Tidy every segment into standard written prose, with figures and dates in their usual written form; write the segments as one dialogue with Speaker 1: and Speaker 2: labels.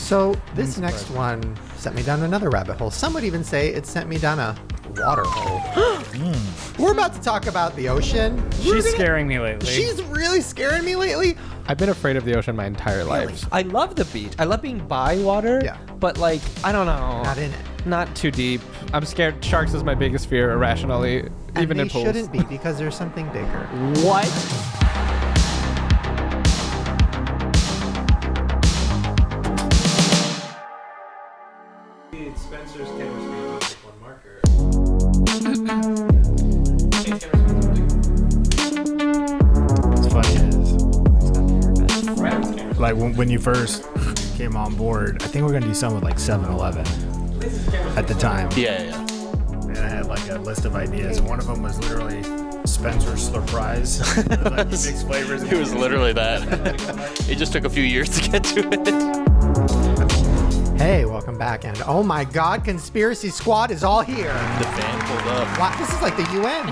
Speaker 1: So this next one sent me down another rabbit hole. Some would even say it sent me down a water hole. We're about to talk about the ocean.
Speaker 2: She's scaring me lately.
Speaker 1: She's really scaring me lately.
Speaker 3: I've been afraid of the ocean my entire life.
Speaker 4: I love the beach. I love being by water.
Speaker 1: Yeah.
Speaker 4: But like, I don't know.
Speaker 1: Not in it.
Speaker 4: Not too deep.
Speaker 3: I'm scared. Sharks is my biggest fear, irrationally, even in
Speaker 1: they
Speaker 3: pools.
Speaker 1: shouldn't be because there's something bigger.
Speaker 4: What?
Speaker 5: Spencer's camera speed with one marker. What's funny is, like when you first came on board, I think we're gonna do something with like 7-Eleven at the time.
Speaker 6: Yeah.
Speaker 5: And I had like a list of ideas, and one of them was literally Spencer's surprise. Like mixed flavors.
Speaker 6: It was literally that. It just took a few years to get to it.
Speaker 1: Hey, welcome back, and oh my God, Conspiracy Squad is all here.
Speaker 6: The fan pulled up.
Speaker 1: Wow, this is like the UN.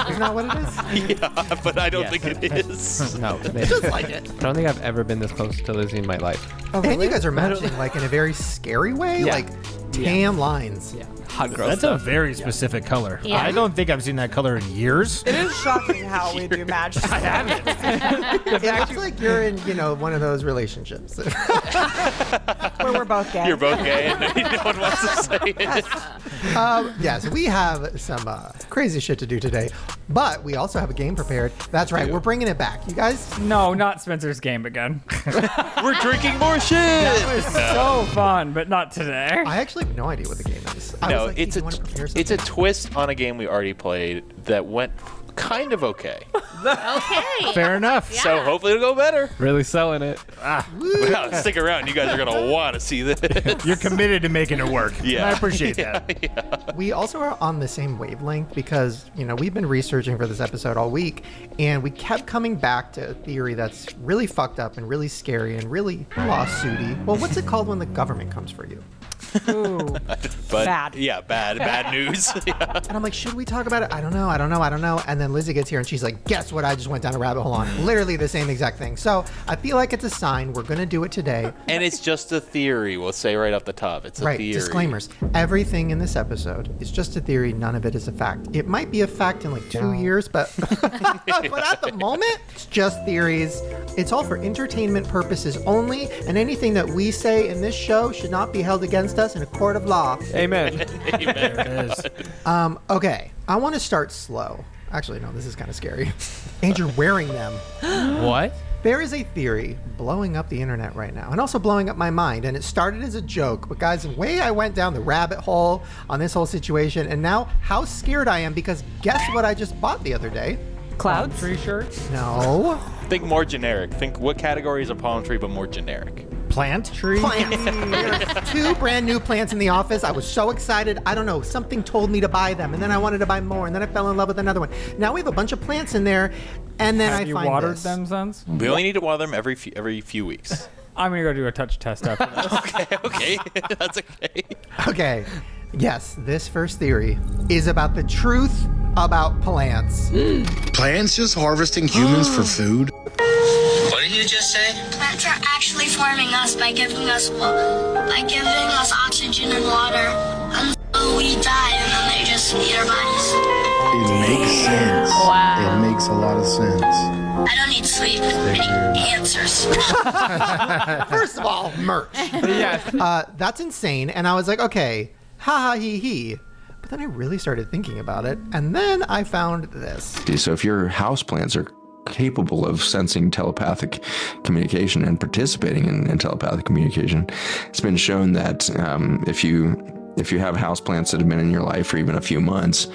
Speaker 1: Isn't that what it is?
Speaker 6: Yeah, but I don't think it is.
Speaker 3: No,
Speaker 1: Just like it.
Speaker 3: I don't think I've ever been this close to Lizzie in my life.
Speaker 1: Oh, and you guys are matching like in a very scary way,
Speaker 3: Yeah.
Speaker 1: like tan lines.
Speaker 3: Yeah. Hot girl
Speaker 5: That's
Speaker 3: stuff.
Speaker 5: a very specific color.
Speaker 7: Yeah.
Speaker 5: I don't think I've seen that color in years.
Speaker 8: It is shocking how we do match.
Speaker 5: I haven't.
Speaker 1: It looks like you're in, one of those relationships.
Speaker 8: Where we're both gay.
Speaker 6: You're both gay and no one wants to say it.
Speaker 1: Yes, we have some crazy shit to do today, but we also have a game prepared. That's right, we're bringing it back. You guys,
Speaker 2: No, not Spencer's game again.
Speaker 6: We're drinking more shit.
Speaker 2: It was so fun, but not today.
Speaker 1: I actually have no idea what the game is. I
Speaker 6: No,
Speaker 1: was like, hey,
Speaker 6: it's
Speaker 1: do you wanna prepare
Speaker 6: it's a
Speaker 1: something?
Speaker 6: twist on a game we already played that went kind of okay.
Speaker 7: Okay.
Speaker 5: Fair enough.
Speaker 7: Yeah.
Speaker 6: So hopefully it'll go better.
Speaker 3: Really selling it.
Speaker 6: Well, stick around. You guys are gonna want to see this.
Speaker 5: You're committed to making it work.
Speaker 6: Yeah.
Speaker 5: And I appreciate that.
Speaker 1: We also are on the same wavelength because, we've been researching for this episode all week, and we kept coming back to a theory that's really fucked up and really scary and really lawsuity. Well, what's it called when the government comes for you?
Speaker 8: Ooh.
Speaker 6: But
Speaker 8: Bad.
Speaker 6: yeah, bad news. Yeah.
Speaker 1: And I'm like, should we talk about it? I don't know. And then Lizzie gets here and she's like, guess what I just went down a rabbit hole on? Literally the same exact thing. So I feel like it's a sign. We're going to do it today.
Speaker 6: And it's just a theory. We'll say right off the top, it's a
Speaker 1: Right,
Speaker 6: theory.
Speaker 1: disclaimers. Everything in this episode is just a theory. None of it is a fact. It might be a fact in like 2 years, but but at the moment, it's just theories. It's all for entertainment purposes only, and anything that we say in this show should not be held against us in a court of law.
Speaker 3: Amen.
Speaker 6: Amen.
Speaker 5: There it is.
Speaker 1: Okay, I want to start slow. Actually, no, this is kind of scary. And you're wearing them.
Speaker 3: What?
Speaker 1: There is a theory blowing up the internet right now and also blowing up my mind. And it started as a joke. But guys, the way I went down the rabbit hole on this whole situation, and now how scared I am because guess what I just bought the other day?
Speaker 8: Clouds.
Speaker 2: Tree shirts.
Speaker 1: No.
Speaker 6: Think more generic. Think what category is a palm tree, but more generic.
Speaker 5: Plant?
Speaker 2: Tree.
Speaker 1: Plants. 2 brand new plants in the office. I was so excited. I don't know. Something told me to buy them. And then I wanted to buy more. And then I fell in love with another one. Now we have a bunch of plants in there. And then
Speaker 2: Have
Speaker 1: I
Speaker 2: you
Speaker 1: find
Speaker 2: watered
Speaker 1: this.
Speaker 2: them since?
Speaker 6: We only need to water them every few weeks.
Speaker 2: I'm gonna go do a touch test after this.
Speaker 6: Okay, that's okay.
Speaker 1: Okay. Yes, this first theory is about the truth about plants.
Speaker 9: Plants just harvesting humans for food?
Speaker 10: What did you just say?
Speaker 11: Plants are actually forming us by giving us oxygen and water, and so we die, and then they just eat our bodies.
Speaker 9: It makes sense.
Speaker 7: Wow.
Speaker 9: It makes a lot of sense.
Speaker 11: I don't need sleep. I need answers.
Speaker 1: First of all, merch.
Speaker 3: Yes.
Speaker 1: That's insane. And I was like, okay, ha ha he he. But then I really started thinking about it. And then I found this.
Speaker 12: So if your houseplants are capable of sensing telepathic communication and participating in telepathic communication, it's been shown that if you have houseplants that have been in your life for even a few months,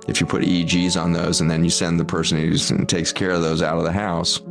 Speaker 12: if you put EEGs on those and then you send the person who takes care of those out of the house,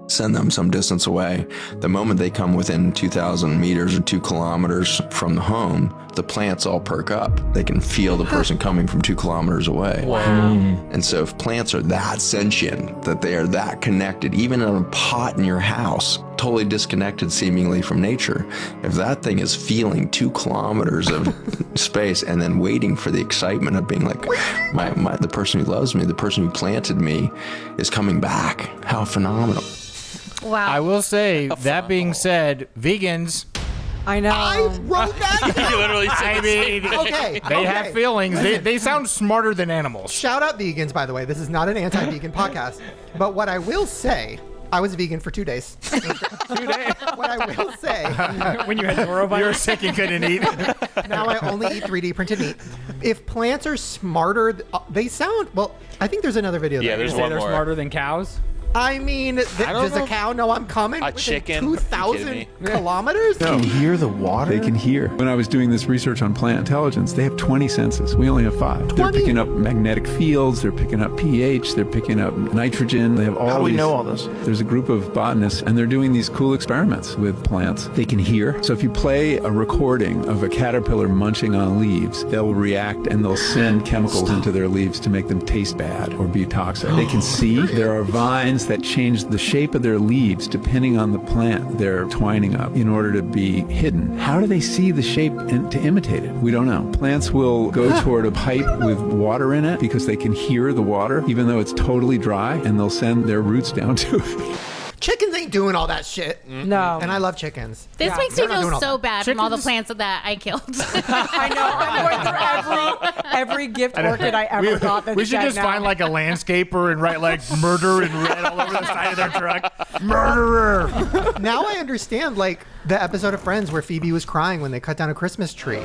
Speaker 12: send them some distance away, the moment they come within 2,000 meters or 2 kilometers from the home, the plants all perk up. They can feel the person coming from 2 kilometers away.
Speaker 7: Wow.
Speaker 12: And so if plants are that sentient, that they are that connected, even in a pot in your house, totally disconnected seemingly from nature, if that thing is feeling 2 kilometers of space and then waiting for the excitement of being like, the person who loves me, the person who planted me is coming back. How phenomenal.
Speaker 7: Wow.
Speaker 13: I will say, that being said, vegans.
Speaker 8: I know.
Speaker 1: I wrote that down.
Speaker 6: You literally said the same thing.
Speaker 1: Okay.
Speaker 13: They have feelings. They sound smarter than animals.
Speaker 1: Shout out vegans, by the way. This is not an anti-vegan podcast. But what I will say, I was vegan for 2 days.
Speaker 13: 2 days.
Speaker 1: What I will say,
Speaker 2: When you had norovirus.
Speaker 13: You were sick and couldn't eat.
Speaker 1: now I only eat 3D printed meat. If plants are smarter, they sound, well, I think there's another video.
Speaker 6: Yeah,
Speaker 1: there.
Speaker 6: there's
Speaker 2: Say
Speaker 6: one
Speaker 2: they're
Speaker 6: more.
Speaker 2: smarter than cows.
Speaker 1: I mean, does a cow know I'm coming?
Speaker 6: A
Speaker 1: within
Speaker 6: chicken? Are you
Speaker 1: 2,000
Speaker 6: kidding me?
Speaker 1: kilometers?
Speaker 9: Can you hear the water?
Speaker 14: They can hear. When I was doing this research on plant intelligence, they have 20 senses. We only have 5. They're picking up magnetic fields, they're picking up pH, they're picking up nitrogen. They have all
Speaker 9: How do we
Speaker 14: these-
Speaker 9: know all this?
Speaker 14: There's a group of botanists, and they're doing these cool experiments with plants. They can hear. So if you play a recording of a caterpillar munching on leaves, they'll react and they'll send chemicals into their leaves to make them taste bad or be toxic. They can see. There are vines that change the shape of their leaves depending on the plant they're twining up in order to be hidden. How do they see the shape and to imitate it? We don't know. Plants will go toward a pipe with water in it because they can hear the water even though it's totally dry, and they'll send their roots down to it.
Speaker 1: Chickens ain't doing all that shit.
Speaker 8: No.
Speaker 1: And I love chickens.
Speaker 7: This makes
Speaker 1: They're
Speaker 7: me
Speaker 1: not doing
Speaker 7: feel
Speaker 1: all
Speaker 7: so
Speaker 1: that.
Speaker 7: bad from all the plants that I killed.
Speaker 8: I know. I'm going through every gift orchid I ever got. That's
Speaker 13: We should
Speaker 8: dead
Speaker 13: just
Speaker 8: now.
Speaker 13: find like a landscaper and write like murder in red all over the side of their truck. Murderer.
Speaker 1: Now I understand, like, the episode of Friends where Phoebe was crying when they cut down a Christmas tree.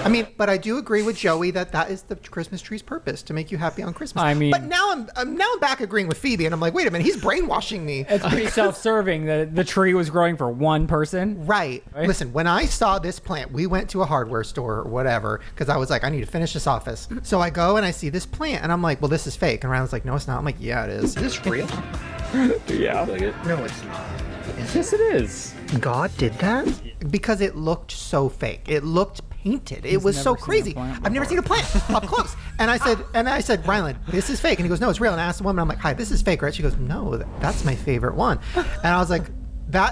Speaker 1: I mean, but I do agree with Joey that is the Christmas tree's purpose, to make you happy on Christmas.
Speaker 2: I mean-
Speaker 1: but now I'm back agreeing with Phoebe, and I'm like, wait a minute, he's brainwashing me.
Speaker 2: It's pretty self-serving that the tree was growing for one person.
Speaker 1: Right. Listen, when I saw this plant, we went to a hardware store or whatever, because I was like, I need to finish this office. So I go and I see this plant, and I'm like, well, this is fake. And Ryan's like, no, it's not. I'm like, yeah, it is.
Speaker 9: Is this real?
Speaker 2: Yeah.
Speaker 9: No, it's not.
Speaker 2: Yes, it is.
Speaker 1: God did that? Because it looked so fake. It looked painted. It was so
Speaker 2: never seen a
Speaker 1: crazy.
Speaker 2: plant
Speaker 1: I've never seen a plant up close. And I said, Ryland, this is fake. And he goes, no, it's real. And I asked the woman, I'm like, hi, this is fake, right? She goes, no, that's my favorite one. And I was like,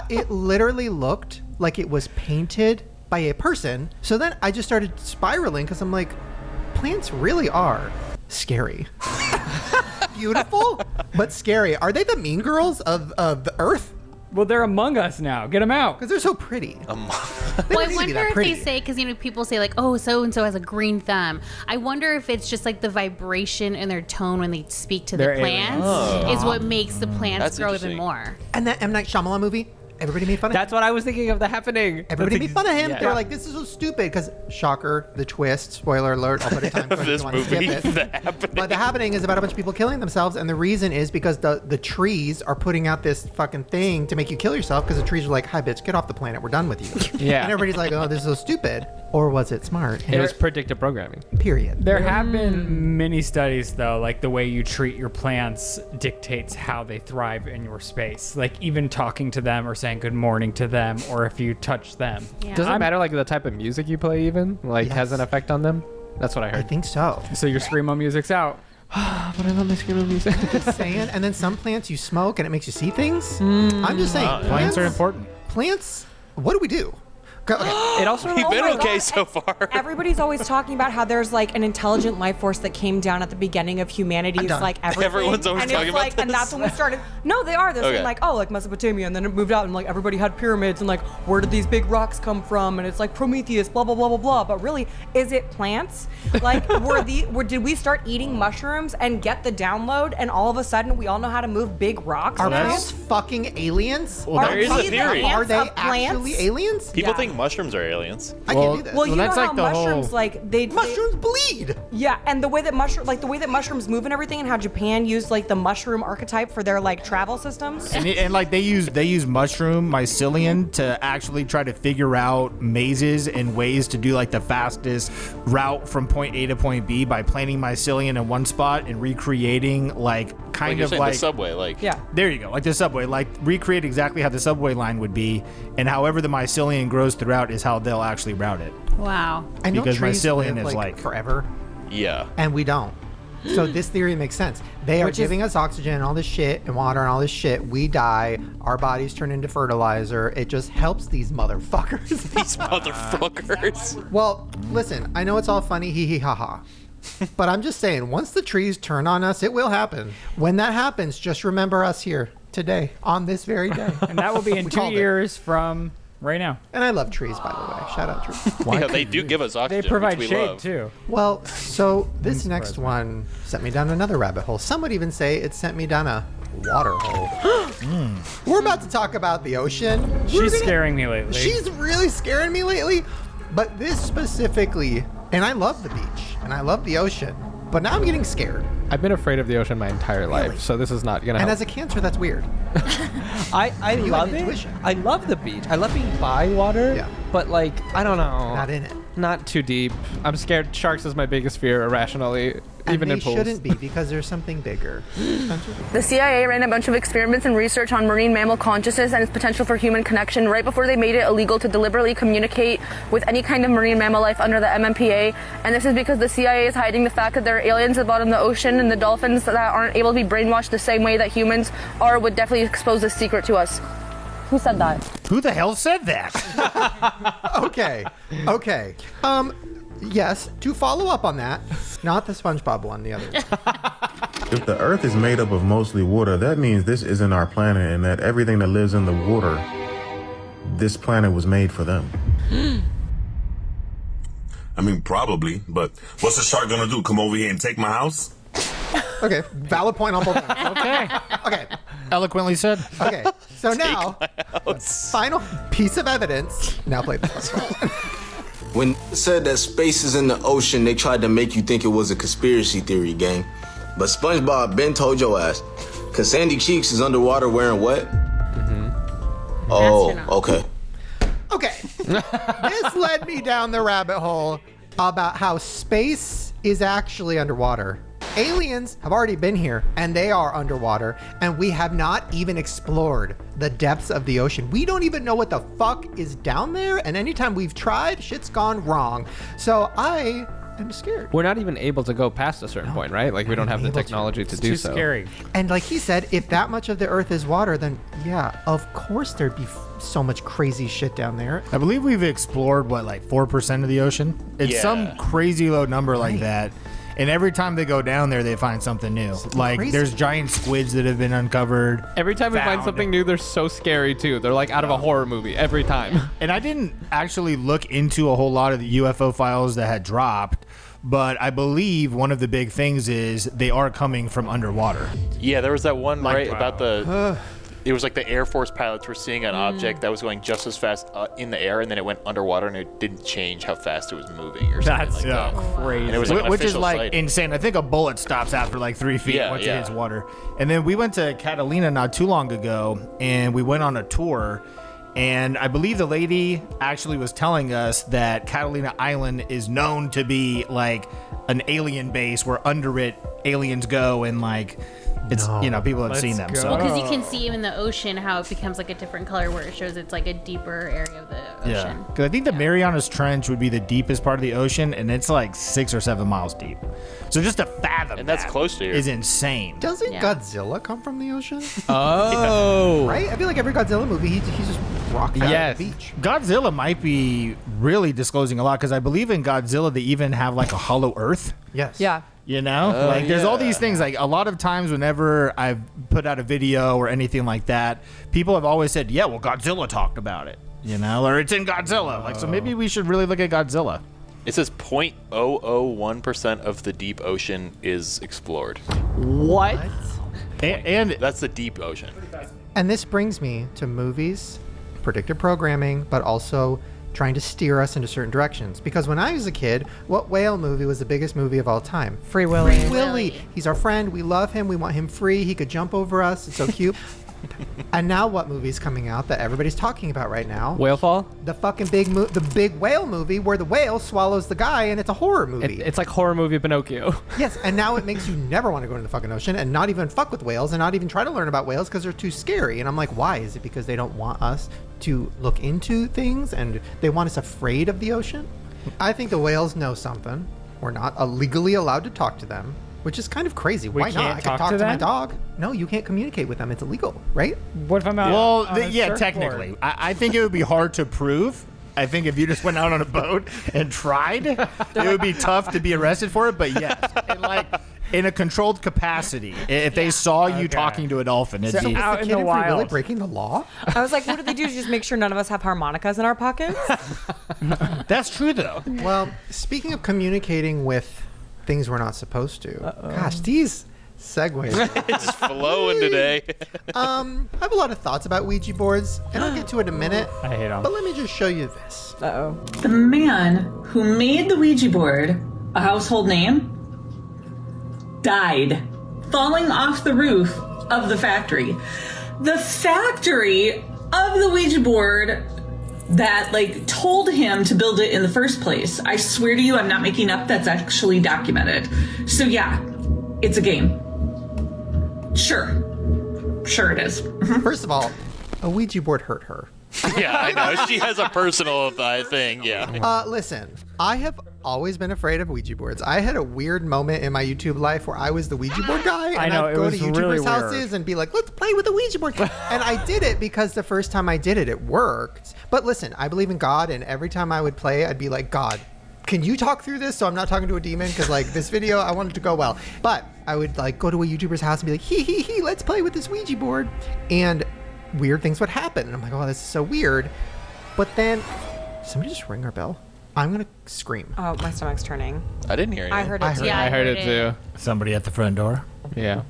Speaker 1: it literally looked like it was painted by a person. So then I just started spiraling because I'm like, plants really are scary. Beautiful, but scary. Are they the mean girls of the earth?
Speaker 2: Well, they're among us now. Get them out.
Speaker 1: Because they're so pretty.
Speaker 7: Well, I wonder if they say, because people say like, oh, so and so has a green thumb. I wonder if it's just like the vibration in their tone when they speak to the plants is what makes the plants grow even more.
Speaker 1: And that M. Night Shyamalan movie, everybody made fun of him.
Speaker 4: That's what I was thinking of. The Happening.
Speaker 1: Everybody made fun of him. They were like, this is so stupid. Because, shocker, the twist, spoiler alert, I'll put a time for
Speaker 6: This
Speaker 1: if you want to
Speaker 6: movie,
Speaker 1: skip it.
Speaker 6: The Happening.
Speaker 1: But The Happening is about a bunch of people killing themselves. And the reason is because the trees are putting out this fucking thing to make you kill yourself. Because the trees are like, hi, bitch, get off the planet. We're done with you.
Speaker 4: Yeah.
Speaker 1: And everybody's like, oh, this is so stupid. Or was it smart?
Speaker 4: It was predictive programming.
Speaker 1: Period.
Speaker 2: There have been many studies, though, like the way you treat your plants dictates how they thrive in your space. Like even talking to them or saying good morning to them, or if you touch them.
Speaker 7: Yeah.
Speaker 4: Does it matter like the type of music you play even? Like has an effect on them? That's what I
Speaker 1: I
Speaker 4: heard.
Speaker 1: think so.
Speaker 2: So your screamo music's out.
Speaker 4: But I love my screamo music.
Speaker 1: Just saying. And then some plants you smoke and it makes you see things. I'm just saying.
Speaker 13: Plants are important.
Speaker 1: Plants, what do we do? Okay.
Speaker 4: It also
Speaker 6: You've been
Speaker 8: my
Speaker 6: okay
Speaker 8: God.
Speaker 6: so far.
Speaker 8: Everybody's always talking about how there's like an intelligent life force that came down at the beginning of humanity's
Speaker 1: done.
Speaker 8: like everything.
Speaker 6: Everyone's always
Speaker 8: and
Speaker 6: talking
Speaker 8: it's
Speaker 6: about
Speaker 8: like, and
Speaker 6: this.
Speaker 8: that's when we started. No, they are. They're saying
Speaker 6: Okay.
Speaker 8: like, oh, like Mesopotamia, and then it moved out, and like everybody had pyramids, and like where did these big rocks come from? And it's like Prometheus, blah blah blah blah blah. But really, is it plants? Like, did we start eating mushrooms and get the download, and all of a sudden we all know how to move big rocks?
Speaker 1: Are plants fucking aliens?
Speaker 6: Well, there is a theory.
Speaker 1: Are they
Speaker 8: of plants?
Speaker 1: actually aliens?
Speaker 6: People
Speaker 8: Yeah.
Speaker 6: think mushrooms are aliens.
Speaker 1: I can't do this.
Speaker 8: Well, you know
Speaker 13: that's
Speaker 8: how
Speaker 13: like the whole-
Speaker 8: mushrooms like they
Speaker 1: Mushrooms bleed.
Speaker 8: Yeah, and the way that mushrooms move and everything, and how Japan used like the mushroom archetype for their like travel systems.
Speaker 13: And like they use mushroom mycelium to actually try to figure out mazes and ways to do like the fastest route from point A to point B by planting mycelium in one spot and recreating like kind
Speaker 6: you're
Speaker 13: of
Speaker 6: saying
Speaker 13: like
Speaker 6: the subway, like
Speaker 8: Yeah.
Speaker 13: there you go, like the subway, like recreate exactly how the subway line would be, and however the mycelium grows throughout is how they'll actually route it.
Speaker 7: Wow.
Speaker 1: I know
Speaker 13: Because
Speaker 1: trees
Speaker 13: mycelium
Speaker 1: live,
Speaker 13: is like-
Speaker 1: forever,
Speaker 6: yeah.
Speaker 1: and we don't. So this theory makes sense. They are giving us oxygen and all this shit and water and all this shit. We die. Our bodies turn into fertilizer. It just helps these motherfuckers.
Speaker 6: These motherfuckers.
Speaker 1: Well, listen, I know it's all funny, hee hee ha ha. But I'm just saying, once the trees turn on us, it will happen. When that happens, just remember us here today, on this very day.
Speaker 2: And that will be in 2 years from right now.
Speaker 1: And I love trees, by the way. Shout out trees.
Speaker 6: Yeah, they do give us oxygen.
Speaker 2: They provide
Speaker 6: which we
Speaker 2: shade,
Speaker 6: love.
Speaker 2: too.
Speaker 1: Well, so this next one sent me down another rabbit hole. Some would even say it sent me down a water hole. We're about to talk about the ocean.
Speaker 2: She's scaring me lately.
Speaker 1: She's really scaring me lately. But this specifically, and I love the beach and I love the ocean, but now I'm getting scared.
Speaker 3: I've been afraid of the ocean my entire life, so this is not gonna help.
Speaker 1: And as a cancer, that's weird.
Speaker 3: I love it. I love the beach. I love being by water. Yeah. But like, I don't know.
Speaker 1: Not in it.
Speaker 3: Not too deep. I'm scared. Sharks is my biggest fear, irrationally,
Speaker 1: And
Speaker 3: even
Speaker 1: they
Speaker 3: in pools.
Speaker 1: shouldn't be because there's something bigger.
Speaker 15: The CIA ran a bunch of experiments and research on marine mammal consciousness and its potential for human connection right before they made it illegal to deliberately communicate with any kind of marine mammal life under the MMPA. And this is because the CIA is hiding the fact that there are aliens at the bottom of the ocean, and the dolphins that aren't able to be brainwashed the same way that humans are would definitely expose this secret to us. Who said that?
Speaker 13: Who the hell said that?
Speaker 1: Okay. Yes, to follow up on that, not the SpongeBob one, the other one.
Speaker 16: If the Earth is made up of mostly water, that means this isn't our planet, and that everything that lives in the water, this planet was made for them.
Speaker 17: I mean, probably, but what's a shark gonna do? Come over here and take my house?
Speaker 1: Okay, valid point on both ends. Okay.
Speaker 13: Eloquently said.
Speaker 1: Okay, so now, final piece of evidence. Now play this one.
Speaker 18: When it said that space is in the ocean, they tried to make you think it was a conspiracy theory, gang. But SpongeBob Ben told your ass. Cause Sandy Cheeks is underwater wearing what? Oh, okay.
Speaker 1: Okay. This led me down the rabbit hole about how space is actually underwater. Aliens have already been here and they are underwater, and we have not even explored the depths of the ocean. We don't even know what the fuck is down there, and anytime we've tried, shit's gone wrong. So I am scared.
Speaker 3: We're not even able to go past a certain point, right? Like we don't have the technology to do so.
Speaker 2: Too scary.
Speaker 1: And like he said, if that much of the earth is water, then yeah, of course there'd be so much crazy shit down there.
Speaker 13: I believe we've explored, what, like 4% of the ocean? It's some crazy low number like that. And every time they go down there, they find something new. Like,
Speaker 1: crazy.
Speaker 13: There's giant squids that have been uncovered.
Speaker 3: Every time we find something new, they're so scary, too. They're like out of a horror movie every time.
Speaker 13: And I didn't actually look into a whole lot of the UFO files that had dropped, but I believe one of the big things is they are coming from underwater.
Speaker 6: Yeah, there was that one, about the... It was like the Air Force pilots were seeing an object that was going just as fast in the air, and then it went underwater, and it didn't change how fast it was moving or something like that.
Speaker 2: Crazy.
Speaker 6: And it was like
Speaker 13: Which is like
Speaker 6: sighting.
Speaker 13: insane. I think a bullet stops after like 3 feet once it hits water. And then we went to Catalina not too long ago, and we went on a tour. And I believe the lady actually was telling us that Catalina Island is known to be like an alien base where under it aliens go, and like it's people have seen them. So
Speaker 7: because you can see in the ocean how it becomes like a different color where it shows it's like a deeper area of the ocean.
Speaker 13: Yeah, because I think the Marianas Trench would be the deepest part of the ocean, and it's like 6 or 7 miles deep. So just to fathom
Speaker 6: and that's close to here
Speaker 13: is insane.
Speaker 1: Doesn't Godzilla come from the ocean?
Speaker 3: Oh,
Speaker 1: right. I feel like every Godzilla movie, he's just rocking out on the beach.
Speaker 13: Godzilla might be really disclosing a lot, because I believe in Godzilla they even have like a hollow Earth.
Speaker 1: Yes.
Speaker 8: Yeah.
Speaker 13: You know, like there's all these things. Like a lot of times, whenever I've put out a video or anything like that, people have always said, "Yeah, well, Godzilla talked about it," you know, or it's in Godzilla. Like, so maybe we should really look at Godzilla.
Speaker 6: It says 0.001% of the deep ocean is explored.
Speaker 3: What?
Speaker 13: And
Speaker 6: that's the deep ocean.
Speaker 1: And this brings me to movies, predictive programming, but also trying to steer us into certain directions. Because when I was a kid, what whale movie was the biggest movie of all time?
Speaker 8: Free Willy.
Speaker 1: Free Willy. He's our friend. We love him. We want him free. He could jump over us. It's so cute. And now what movie's coming out that everybody's talking about right now?
Speaker 3: Whalefall?
Speaker 1: The fucking the big whale movie where the whale swallows the guy, and it's a horror movie.
Speaker 3: It's like horror movie Pinocchio.
Speaker 1: Yes, and now it makes you never want to go into the fucking ocean and not even fuck with whales and not even try to learn about whales because they're too scary. And I'm like, why? Is it because they don't want us to look into things and they want us afraid of the ocean? I think the whales know something. We're not legally allowed to talk to them, which is kind of crazy. Why not? I can talk to my dog. No, you can't communicate with them. It's illegal, right?
Speaker 2: What if I'm out?
Speaker 13: Well, yeah, technically. I think it would be hard to prove, I think if you just went out on a boat and tried, it would be tough to be arrested for it. But yes, in a controlled capacity, if they saw you talking to a dolphin, it'd be
Speaker 2: out in the wild.
Speaker 1: Really breaking the law?
Speaker 8: I was like, what do they do to just make sure none of us have harmonicas in our pockets?
Speaker 13: That's true, though.
Speaker 1: Well, speaking of communicating with things we're not supposed to, gosh, these segues.
Speaker 6: It's flowing today.
Speaker 1: I have a lot of thoughts about Ouija boards, and I'll get to it in a minute.
Speaker 2: I hate them.
Speaker 1: But let me just show you this.
Speaker 19: The man who made the Ouija board, a household name, died falling off the roof of the factory. The factory of the Ouija board that told him to build it in the first place. I swear to you, I'm not making up. That's actually documented. So yeah, it's a game. Sure it is.
Speaker 1: First of all, a Ouija board hurt her.
Speaker 6: Yeah, I know. She has a personal thing, yeah.
Speaker 1: Listen, I have always been afraid of Ouija boards. I had a weird moment in my YouTube life where I was the Ouija board guy.
Speaker 2: I
Speaker 1: And
Speaker 2: know,
Speaker 1: I'd
Speaker 2: it
Speaker 1: go
Speaker 2: was
Speaker 1: to YouTubers'
Speaker 2: really
Speaker 1: houses
Speaker 2: weird.
Speaker 1: and be like, let's play with the Ouija board. And I did it because the first time I did it, it worked. But listen, I believe in God, and every time I would play, I'd be like, God, can you talk through this so I'm not talking to a demon? Because this video, I want it to go well. But I would go to a YouTuber's house and be like, hee, let's play with this Ouija board. And weird things would happen. And I'm like, oh, this is so weird. But then, somebody just ring our bell. I'm going to scream.
Speaker 8: Oh, my stomach's turning.
Speaker 6: I didn't hear it.
Speaker 8: I heard it too.
Speaker 4: I heard it too.
Speaker 13: Somebody at the front door.
Speaker 4: Yeah.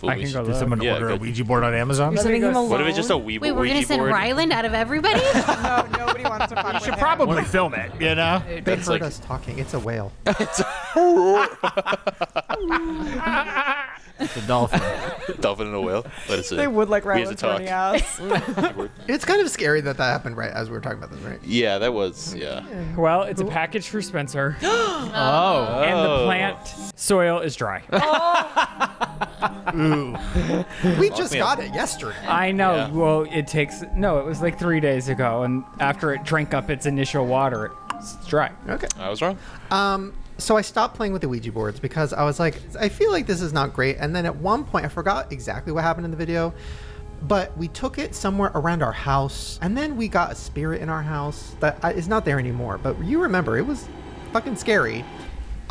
Speaker 2: I can go
Speaker 13: Did
Speaker 2: look.
Speaker 13: someone order a Ouija board on Amazon?
Speaker 8: You're sending him alone?
Speaker 6: What if it's just a Ouija board?
Speaker 7: Wait, we're going to send Ryland out of everybody?
Speaker 8: No, nobody wants to fuck with
Speaker 13: should
Speaker 8: him.
Speaker 13: probably film it, you know?
Speaker 1: They heard us talking. It's a whale.
Speaker 13: It's a dolphin.
Speaker 6: Dolphin and a whale. Let us see.
Speaker 8: They would like
Speaker 6: We have to
Speaker 8: Ryland's
Speaker 6: talk.
Speaker 8: runny ass.
Speaker 1: It's kind of scary that happened right as we were talking about this, right?
Speaker 6: Yeah, that was, yeah.
Speaker 2: Well, it's a package for Spencer.
Speaker 4: Oh.
Speaker 2: And the plant soil is dry.
Speaker 13: Ooh.
Speaker 1: We just got it yesterday.
Speaker 2: I know.
Speaker 6: Yeah.
Speaker 2: Well, it was 3 days ago, and after it drank up its initial water, it's dry.
Speaker 1: Okay.
Speaker 6: I was wrong.
Speaker 1: So I stopped playing with the Ouija boards because I was like, I feel like this is not great. And then at one point, I forgot exactly what happened in the video, but we took it somewhere around our house, and then we got a spirit in our house that is not there anymore. But you remember, it was fucking scary.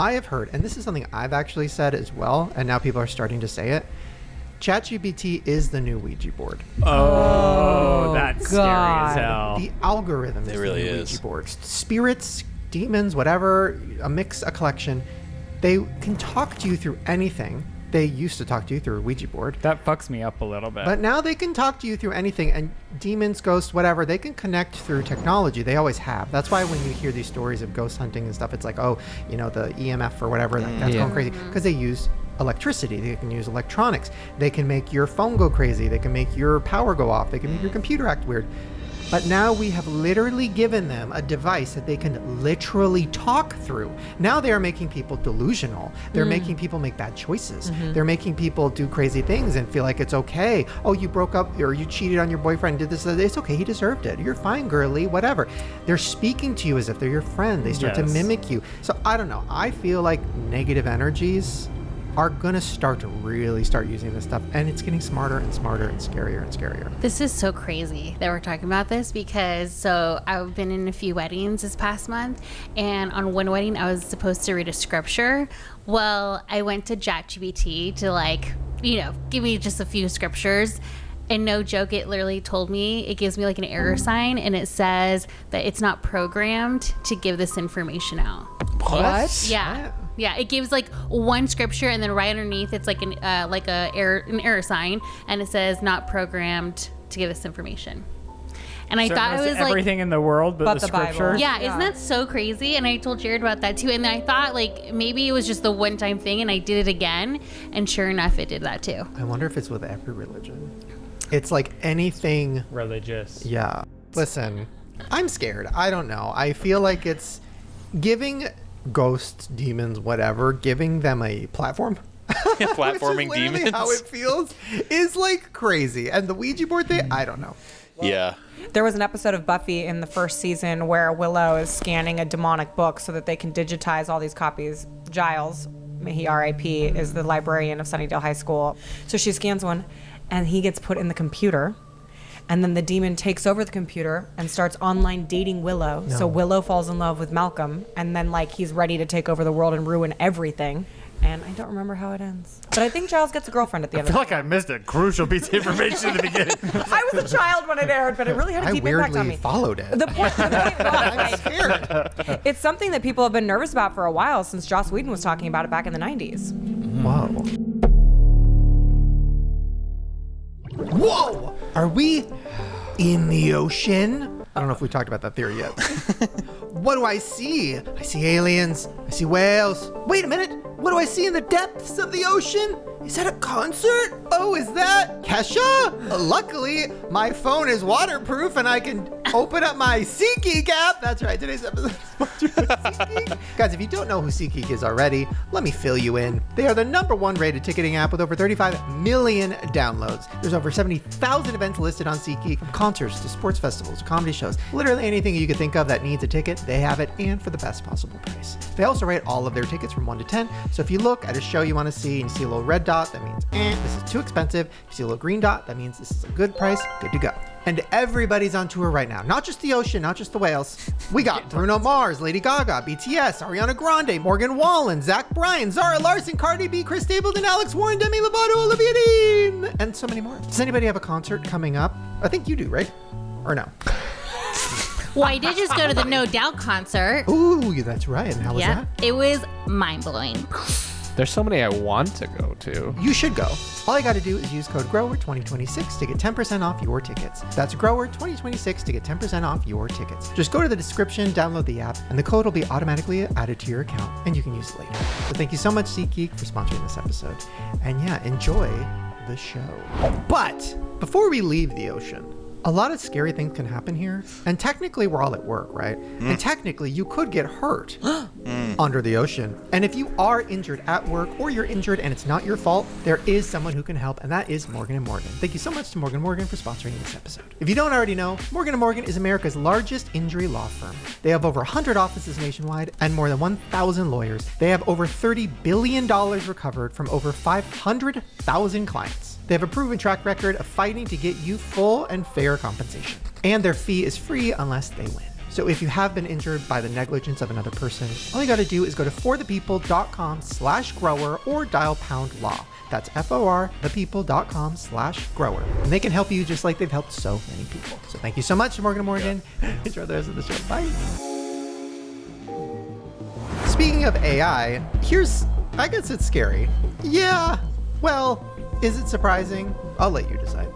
Speaker 1: I have heard, and this is something I've actually said as well, and now people are starting to say it, ChatGPT is the new Ouija board.
Speaker 2: Oh, that's scary as hell.
Speaker 1: The algorithm is
Speaker 6: really
Speaker 1: the new
Speaker 6: is.
Speaker 1: Ouija board. Spirits, demons, whatever, a mix, a collection, they can talk to you through anything. They used to talk to you through a Ouija board.
Speaker 2: That fucks me up a little bit.
Speaker 1: But now they can talk to you through anything, and demons, ghosts, whatever, they can connect through technology. They always have. That's why when you hear these stories of ghost hunting and stuff, it's like, oh, the EMF or whatever, that's going crazy. Because they use electricity. They can use electronics. They can make your phone go crazy. They can make your power go off. They can make your computer act weird. But now we have literally given them a device that they can literally talk through. Now they are making people delusional. They're making people make bad choices. They're making people do crazy things and feel like it's okay. Oh, you broke up or you cheated on your boyfriend, did this. It's okay. He deserved it. You're fine, girly, whatever. They're speaking to you as if they're your friend. They start to mimic you. So I don't know. I feel like negative energies are gonna start to really start using this stuff, and it's getting smarter and smarter and scarier and scarier.
Speaker 7: This is so crazy that we're talking about this because I've been in a few weddings this past month, and on one wedding I was supposed to read a scripture. Well, I went to ChatGPT to give me just a few scriptures. And no joke, it literally told me, it gives me an error sign, and it says that it's not programmed to give this information out.
Speaker 6: What?
Speaker 7: Yeah. Yeah, it gives one scripture, and then right underneath it's an error sign, and it says not programmed to give this information. And I thought it was
Speaker 2: everything in the world but the scripture.
Speaker 7: Bible. Yeah, isn't that so crazy? And I told Jerid about that too. And then I thought maybe it was just the one-time thing, and I did it again, and sure enough, it did that too.
Speaker 1: I wonder if it's with every religion. It's like anything
Speaker 2: religious.
Speaker 1: Yeah. Listen, I'm scared. I don't know. I feel like it's giving ghosts, demons, whatever, giving them a platform.
Speaker 6: Platforming
Speaker 1: which is
Speaker 6: demons.
Speaker 1: How it feels is crazy. And the Ouija board thing, I don't know.
Speaker 6: Yeah.
Speaker 8: There was an episode of Buffy in the first season where Willow is scanning a demonic book so that they can digitize all these copies. Giles, may he R.I.P., is the librarian of Sunnydale High School. So she scans one, and he gets put in the computer. And then the demon takes over the computer and starts online dating Willow.
Speaker 1: No.
Speaker 8: So Willow falls in love with Malcolm, and then like he's ready to take over the world and ruin everything. And I don't remember how it ends. But I think Giles gets a girlfriend at the end.
Speaker 13: I feel like I missed a crucial piece of information at the beginning.
Speaker 8: I was a child when it aired, but it really had a deep impact on me.
Speaker 1: I weirdly followed it.
Speaker 8: The point
Speaker 1: I'm scared.
Speaker 8: it's something that people have been nervous about for a while since Joss Whedon was talking about it back in the 90s.
Speaker 1: Whoa. Whoa! Are we in the ocean? I don't know if we talked about that theory yet. What do I see? I see aliens. I see whales. Wait a minute. What do I see in the depths of the ocean? Is that a concert? Oh, is that Kesha? Luckily, my phone is waterproof and I can open up my SeatGeek app. That's right. Today's episode is sponsored by SeatGeek. Guys, if you don't know who SeatGeek is already, let me fill you in. They are the #1 rated ticketing app with over 35 million downloads. There's over 70,000 events listed on SeatGeek, from concerts to sports festivals, comedy shows. Literally anything you could think of that needs a ticket, they have it, and for the best possible price. They also rate all of their tickets from 1 to 10. So if you look at a show you want to see and you see a little red dot, that means, this is too expensive. If you see a little green dot, that means this is a good price, good to go. And everybody's on tour right now. Not just the ocean, not just the whales. We got Bruno Mars, Lady Gaga, BTS, Ariana Grande, Morgan Wallen, Zach Bryan, Zara Larson, Cardi B, Chris Stapleton, Alex Warren, Demi Lovato, Olivia Dean, and so many more. Does anybody have a concert coming up? I think you do, right? Or no?
Speaker 7: Well, I did just go to the No Doubt concert.
Speaker 1: Ooh, that's right. And how was that?
Speaker 7: It was mind-blowing.
Speaker 4: There's so many I want to go to.
Speaker 1: You should go. All you got to do is use code GROWER2026 to get 10% off your tickets. That's GROWER2026 to get 10% off your tickets. Just go to the description, download the app, and the code will be automatically added to your account, and you can use it later. So thank you so much, SeatGeek, for sponsoring this episode. And yeah, enjoy the show. But before we leave the ocean, a lot of scary things can happen here. And technically, we're all at work, right? And technically, you could get hurt under the ocean. And if you are injured at work or you're injured and it's not your fault, there is someone who can help, and that is Morgan & Morgan. Thank you so much to Morgan & Morgan for sponsoring this episode. If you don't already know, Morgan & Morgan is America's largest injury law firm. They have over 100 offices nationwide and more than 1,000 lawyers. They have over $30 billion recovered from over 500,000 clients. They have a proven track record of fighting to get you full and fair compensation. And their fee is free unless they win. So if you have been injured by the negligence of another person, all you got to do is go to forthepeople.com/grower or dial #law. That's FOR, thepeople.com/grower. And they can help you just like they've helped so many people. So thank you so much to Morgan & Morgan. Enjoy the rest of the show. Bye. Speaking of AI, I guess it's scary. Yeah, well, is it surprising? I'll let you decide.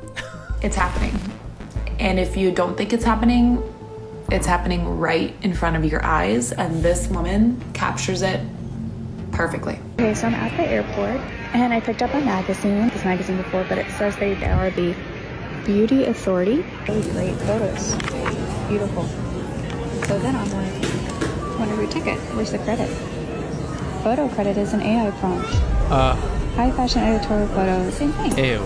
Speaker 20: It's happening. And if you don't think it's happening right in front of your eyes, and this woman captures it perfectly.
Speaker 21: Okay, so I'm at the airport, and I picked up a magazine. This magazine before, but it says they are the Beauty Authority. Really great photos. Beautiful. So then I'm like, want to reticket. Where's the credit? Photo credit is an AI prompt. High fashion editorial photo, same thing.
Speaker 4: Ew.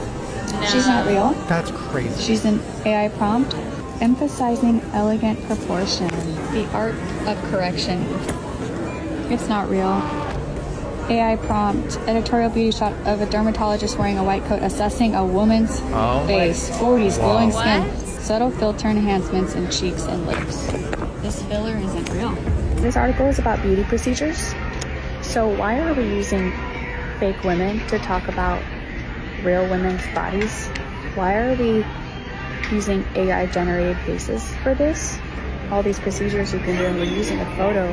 Speaker 21: No. She's not real.
Speaker 1: That's crazy.
Speaker 21: She's an AI prompt, emphasizing elegant proportion. The art of correction. It's not real. AI prompt, editorial beauty shot of a dermatologist wearing a white coat assessing a woman's face. 40s, glowing skin. Subtle filter enhancements in cheeks and lips. This filler isn't real. This article is about beauty procedures. So why are we using fake women to talk about real women's bodies? Why are we using AI generated faces for this? All these procedures you can do, and we're using a photo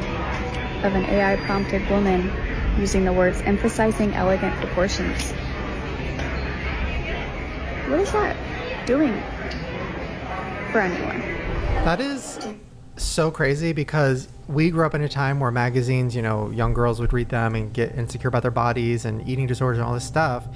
Speaker 21: of an AI prompted woman using the words emphasizing elegant proportions. What is that doing for anyone?
Speaker 1: That is so crazy, because we grew up in a time where magazines, young girls would read them and get insecure about their bodies and eating disorders and all this stuff.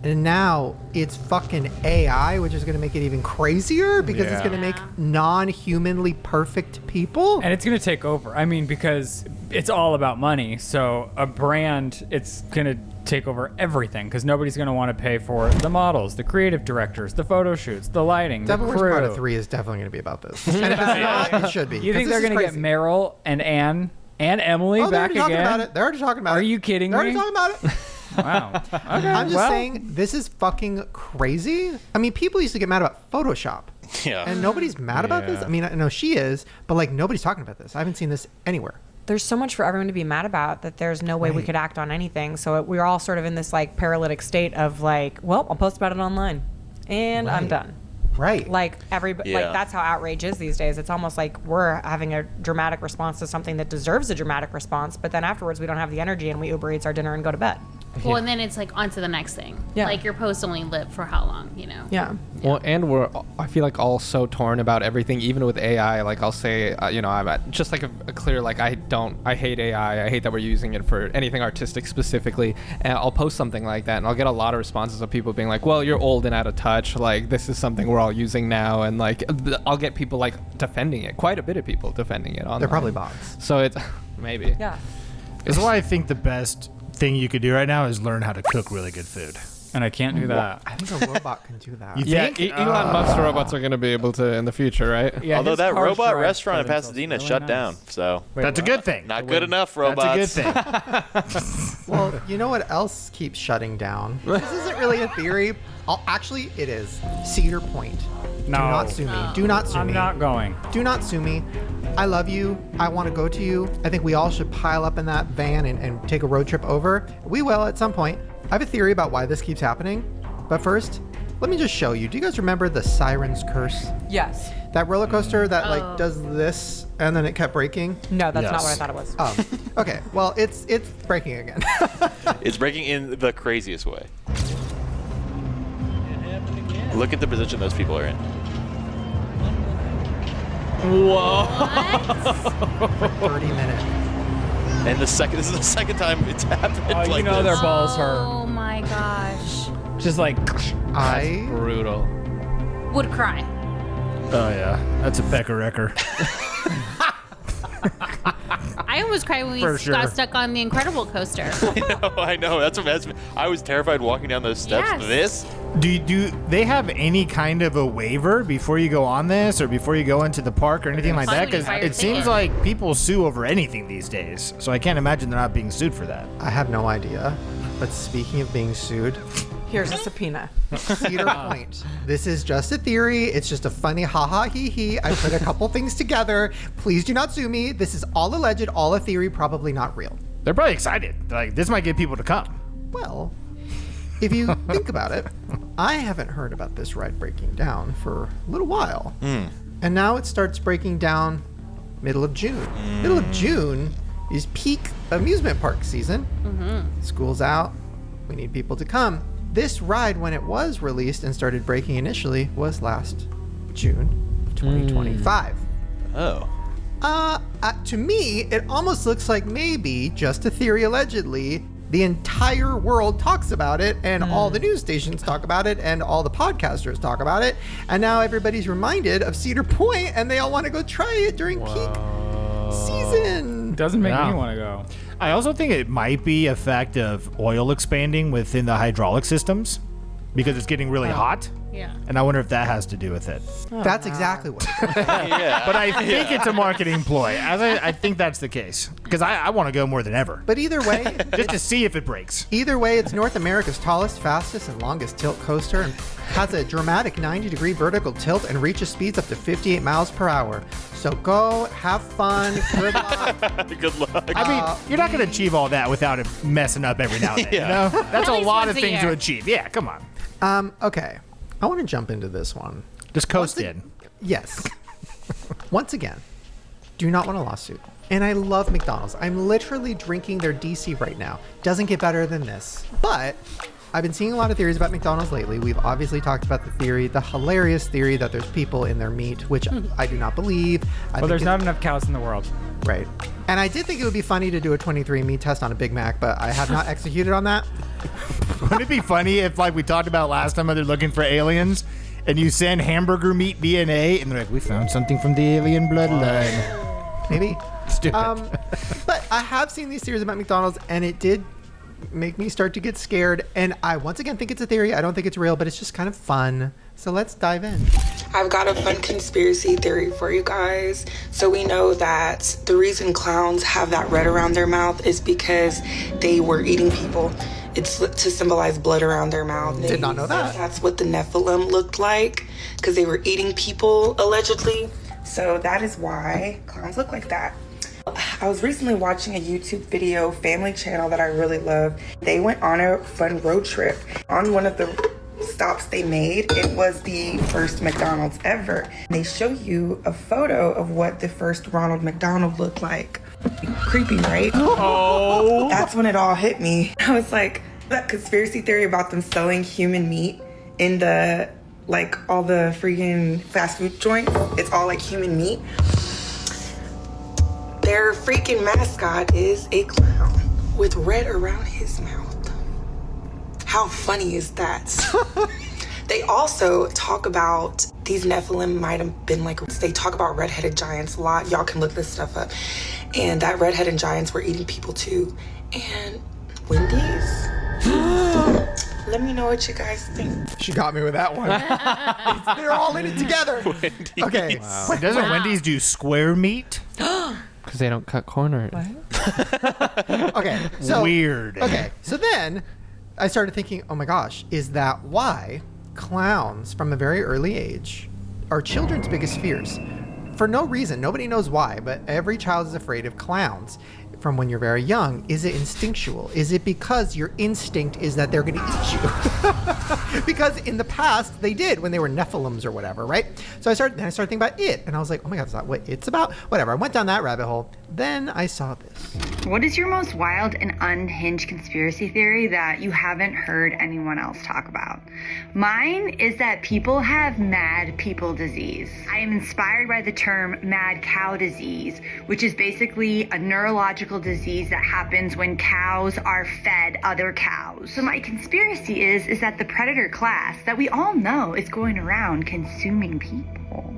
Speaker 1: And now it's fucking AI, which is going to make it even crazier, because it's going to make non-humanly perfect people.
Speaker 2: And it's going to take over. I mean, because it's all about money. So a brand, it's going to take over everything, because nobody's going to want to pay for the models, the creative directors, the photo shoots, the lighting, the crew.
Speaker 1: Part of 3 is definitely going to be about this. And if it's not, it should be.
Speaker 2: You think they're going to get Meryl and Anne and Emily back again?
Speaker 1: They're already talking about it.
Speaker 2: Are you kidding me?
Speaker 1: They're already talking about it.
Speaker 2: Wow. Okay,
Speaker 1: I'm just saying, this is fucking crazy. I mean, people used to get mad about Photoshop.
Speaker 6: Yeah.
Speaker 1: And nobody's mad about this. I mean, I know she is, but like nobody's talking about this. I haven't seen this anywhere.
Speaker 8: There's so much for everyone to be mad about that there's no way we could act on anything. So we're all sort of in this like paralytic state of like, well, I'll post about it online and I'm done.
Speaker 1: Right.
Speaker 8: Like everybody, like that's how outrage is these days. It's almost like we're having a dramatic response to something that deserves a dramatic response, but then afterwards we don't have the energy and we Uber Eats our dinner and go to bed.
Speaker 7: Well, and then it's like on to the next thing. Yeah. Like your posts only live for how long, you know?
Speaker 8: Yeah.
Speaker 3: Well, and I feel like all so torn about everything, even with AI. Like I'll say, I'm at just like a clear, like I hate AI. I hate that we're using it for anything artistic specifically. And I'll post something like that and I'll get a lot of responses of people being like, well, you're old and out of touch. Like this is something we're all using now. And like, I'll get people like defending it, quite a bit of people defending it online.
Speaker 1: They're probably bots.
Speaker 3: So it's maybe.
Speaker 8: Yeah.
Speaker 13: That's why I think the best thing you could do right now is learn how to cook really good food.
Speaker 2: And I can't do that.
Speaker 1: I think a robot can do that.
Speaker 13: You think?
Speaker 3: Elon Musk's robots are going to be able to in the future, right?
Speaker 6: Yeah, although that robot restaurant in Pasadena shut down, so
Speaker 13: that's a good thing.
Speaker 6: Not good enough, robots.
Speaker 13: That's a good thing.
Speaker 1: Well, you know what else keeps shutting down? This isn't really a theory. Actually, it is. Cedar Point.
Speaker 2: No.
Speaker 1: Do not sue me. Do not sue me.
Speaker 2: I'm not going.
Speaker 1: Do not sue me. I love you. I want to go to you. I think we all should pile up in that van and take a road trip over. We will at some point. I have a theory about why this keeps happening. But first, let me just show you. Do you guys remember the Siren's Curse?
Speaker 8: Yes.
Speaker 1: That roller coaster that like does this and then it kept breaking?
Speaker 8: No, that's not what I thought it was.
Speaker 1: Okay. Well, it's breaking again.
Speaker 6: It's breaking in the craziest way. Look at the position those people are in.
Speaker 3: Whoa.
Speaker 1: For 30 minutes.
Speaker 6: And this is the second time it's happened.
Speaker 2: Oh,
Speaker 6: like
Speaker 2: you know
Speaker 6: this.
Speaker 2: their balls hurt.
Speaker 7: Oh my gosh.
Speaker 2: Just like
Speaker 1: I
Speaker 3: brutal.
Speaker 7: Would cry.
Speaker 13: Oh yeah, that's a pecker-wrecker.
Speaker 7: I almost cried when we got stuck on the Incredible coaster.
Speaker 6: I know. That's what I was terrified walking down those steps.
Speaker 7: Yes.
Speaker 13: Do they have any kind of a waiver before you go on this or before you go into the park or anything like that? Because it seems like people sue over anything these days. So I can't imagine they're not being sued for that.
Speaker 1: I have no idea. But speaking of being sued,
Speaker 8: here's a subpoena.
Speaker 1: Cedar Point. This is just a theory. It's just a funny ha-ha hee-hee. I put a couple things together. Please do not sue me. This is all alleged, all a theory, probably not real.
Speaker 13: They're probably excited. Like, this might get people to come.
Speaker 1: Well, if you think about it, I haven't heard about this ride breaking down for a little while. And now it starts breaking down middle of June. Middle of June is peak amusement park season. School's out. We need people to come. This ride, when it was released and started breaking initially, was last June of 2025. To me, it almost looks like maybe, just a theory allegedly, the entire world talks about it and all the news stations talk about it and all the podcasters talk about it. And now everybody's reminded of Cedar Point and they all want to go try it during peak season.
Speaker 2: Doesn't make me want to go.
Speaker 13: I also think it might be a fact of oil expanding within the hydraulic systems because it's getting really hot.
Speaker 7: Yeah.
Speaker 13: And I wonder if that has to do with it.
Speaker 1: That's exactly what it is.
Speaker 13: But I think it's a marketing ploy. I think that's the case because I want to go more than ever.
Speaker 1: But either way,
Speaker 13: just to see if it breaks.
Speaker 1: Either way, it's North America's tallest, fastest, and longest tilt coaster and has a dramatic 90-degree vertical tilt and reaches speeds up to 58 miles per hour. So go, have fun, good luck.
Speaker 6: Good luck.
Speaker 13: I mean, you're not going to achieve all that without it messing up every now and then. You know? That's a lot of things to achieve. Yeah, come on.
Speaker 1: Okay. I want to jump into this one.
Speaker 13: Just coast in.
Speaker 1: Yes. Once again, do not want a lawsuit. And I love McDonald's. I'm literally drinking their DC right now. Doesn't get better than this. But I've been seeing a lot of theories about McDonald's lately. We've obviously talked about the hilarious theory that there's people in their meat, which I do not believe.
Speaker 2: Well, there's not enough cows in the world.
Speaker 1: Right. And I did think it would be funny to do a 23andMe test on a Big Mac, but I have not executed on that.
Speaker 13: Wouldn't it be funny if, like we talked about last time, they're looking for aliens, and you send hamburger meat DNA, and they're like, we found something from the alien bloodline.
Speaker 1: Maybe.
Speaker 13: Stupid.
Speaker 1: But I have seen these theories about McDonald's, and it did make me start to get scared. And I, once again, think it's a theory. I don't think it's real, but it's just kind of fun. So let's dive in.
Speaker 5: I've got a fun conspiracy theory for you guys. So we know that the reason clowns have that red around their mouth is because they were eating people. It's to symbolize blood around their mouth.
Speaker 1: Did not know that.
Speaker 5: That's what the Nephilim looked like because they were eating people, allegedly. So that is why clowns look like that. I was recently watching a YouTube video, Family Channel, that I really love. They went on a fun road trip. On one of the stops they made, it was the first McDonald's ever. They show you a photo of what the first Ronald McDonald looked like. Creepy, right?
Speaker 6: Oh.
Speaker 5: That's when it all hit me. I was like, that conspiracy theory about them selling human meat in the, like, all the freaking fast food joints, it's all like human meat. Their freaking mascot is a clown with red around his mouth. How funny is that? They also talk about these Nephilim might have been like, they talk about redheaded giants a lot. Y'all can look this stuff up. And that redheaded giants were eating people too. And Wendy's? Let me know what you guys think.
Speaker 1: She got me with that one. They're all in it together.
Speaker 6: Wendy's.
Speaker 1: Okay.
Speaker 13: Wow. Doesn't Wendy's do square meat?
Speaker 3: Because they don't cut corners.
Speaker 1: Okay. So,
Speaker 13: weird.
Speaker 1: Okay. So then I started thinking, oh my gosh, is that why clowns from a very early age are children's biggest fears? For no reason. Nobody knows why, but every child is afraid of clowns from when you're very young. Is it instinctual? Is it because your instinct is that they're going to eat you? Because in the past, they did when they were Nephilims or whatever, right? So I started thinking about it, and I was like, oh my God, is that what it's about? Whatever. I went down that rabbit hole. Then I saw this.
Speaker 10: What is your most wild and unhinged conspiracy theory that you haven't heard anyone else talk about? Mine is that people have mad people disease. I am inspired by the term mad cow disease, which is basically a neurological disease that happens when cows are fed other cows. So my conspiracy is that the predator class that we all know is going around consuming people,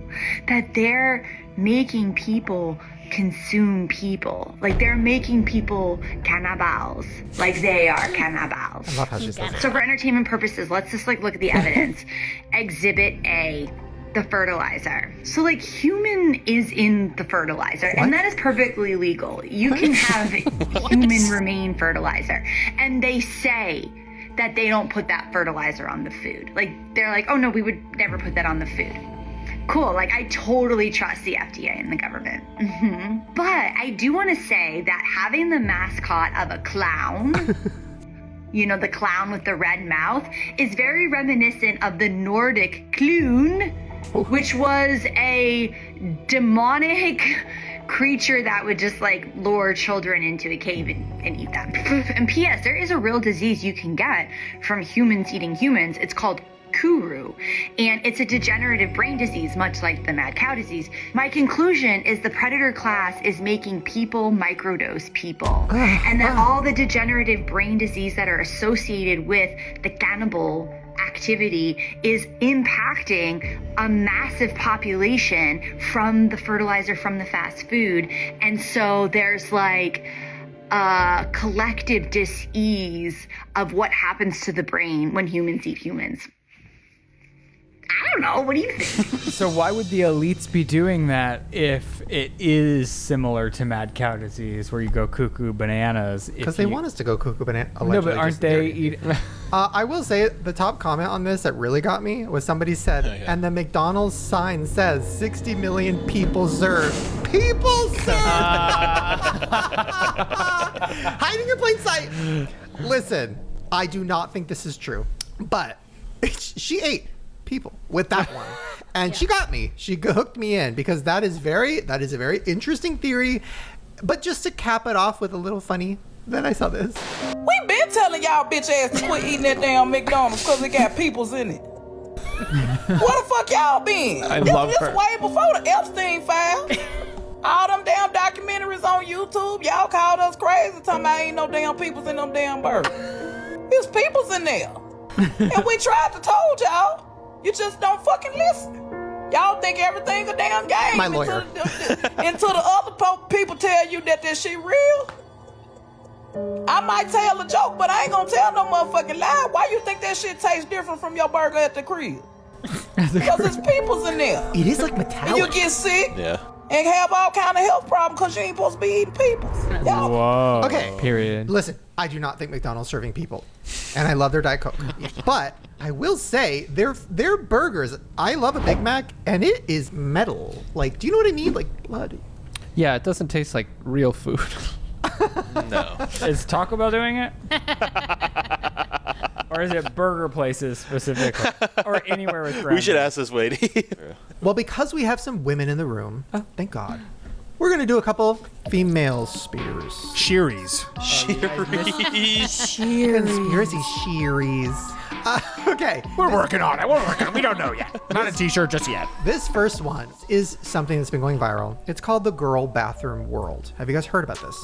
Speaker 10: that they're making people consume people. Like they're making people cannibals. Like they are cannibals.
Speaker 1: I love how she says it.
Speaker 10: So for entertainment purposes, let's just like look at the evidence. Exhibit A, the fertilizer. So like human is in the fertilizer, and that is perfectly legal. You can have human remain fertilizer. And they say that they don't put that fertilizer on the food. Like they're like, oh no, we would never put that on the food. Cool, like I totally trust the FDA and the government. Mm-hmm. But I do want to say that having the mascot of a clown, you know, the clown with the red mouth, is very reminiscent of the Nordic clown, which was a demonic creature that would just like lure children into a cave and eat them. And P.S., there is a real disease you can get from humans eating humans. It's called Kuru, and it's a degenerative brain disease, much like the mad cow disease. My conclusion is the predator class is making people microdose people, and that all the degenerative brain disease that are associated with the cannibal activity is impacting a massive population from the fertilizer from the fast food. And so there's like a collective dis-ease of what happens to the brain when humans eat humans. I don't know. What do you think?
Speaker 2: So why would the elites be doing that if it is similar to mad cow disease, where you go cuckoo bananas?
Speaker 1: Because they want us to go cuckoo bananas.
Speaker 2: No, but aren't they eating?
Speaker 1: I will say the top comment on this that really got me was somebody said, and the McDonald's sign says 60 million people served. People served! Hiding in plain sight. Listen, I do not think this is true, but she ate people with that one, and she got me. She hooked me in because that is a very interesting theory. But just to cap it off with a little funny, then I saw this.
Speaker 22: We been telling y'all bitch ass to quit eating that damn McDonald's because it got peoples in it. Where the fuck y'all been?
Speaker 3: I love
Speaker 22: this
Speaker 3: her.
Speaker 22: way before the Epstein file. All them damn documentaries on YouTube, y'all called us crazy talking about ain't no damn peoples in them damn burgers. There's peoples in there. And we tried to told y'all. You just don't fucking listen. Y'all think everything's a damn game.
Speaker 1: My lawyer.
Speaker 22: Until the other people tell you that this shit real. I might tell a joke, but I ain't gonna tell no motherfucking lie. Why you think that shit tastes different from your burger at the crib? Because there's peoples in there.
Speaker 1: It is like metallic.
Speaker 22: And you get sick.
Speaker 6: Yeah.
Speaker 22: And have all kind of health problems because you ain't supposed to be eating peoples.
Speaker 2: Whoa.
Speaker 1: Okay.
Speaker 3: Period.
Speaker 1: Listen, I do not think McDonald's serving people, and I love their Diet Coke. But I will say their burgers. I love a Big Mac, and it is metal. Like, do you know what I mean? Like blood.
Speaker 3: Yeah, it doesn't taste like real food.
Speaker 6: No.
Speaker 2: Is Taco Bell doing it? Or is it burger places specifically? Or anywhere with ground?
Speaker 6: We should ask this lady.
Speaker 1: Well, because we have some women in the room, thank God, we're going to do a couple female spears.
Speaker 13: Shearies.
Speaker 1: Conspiracy shearies. Okay.
Speaker 13: We're working on it. We don't know yet. Not a t-shirt just yet.
Speaker 1: This first one is something that's been going viral. It's called the girl bathroom world. Have you guys heard about this?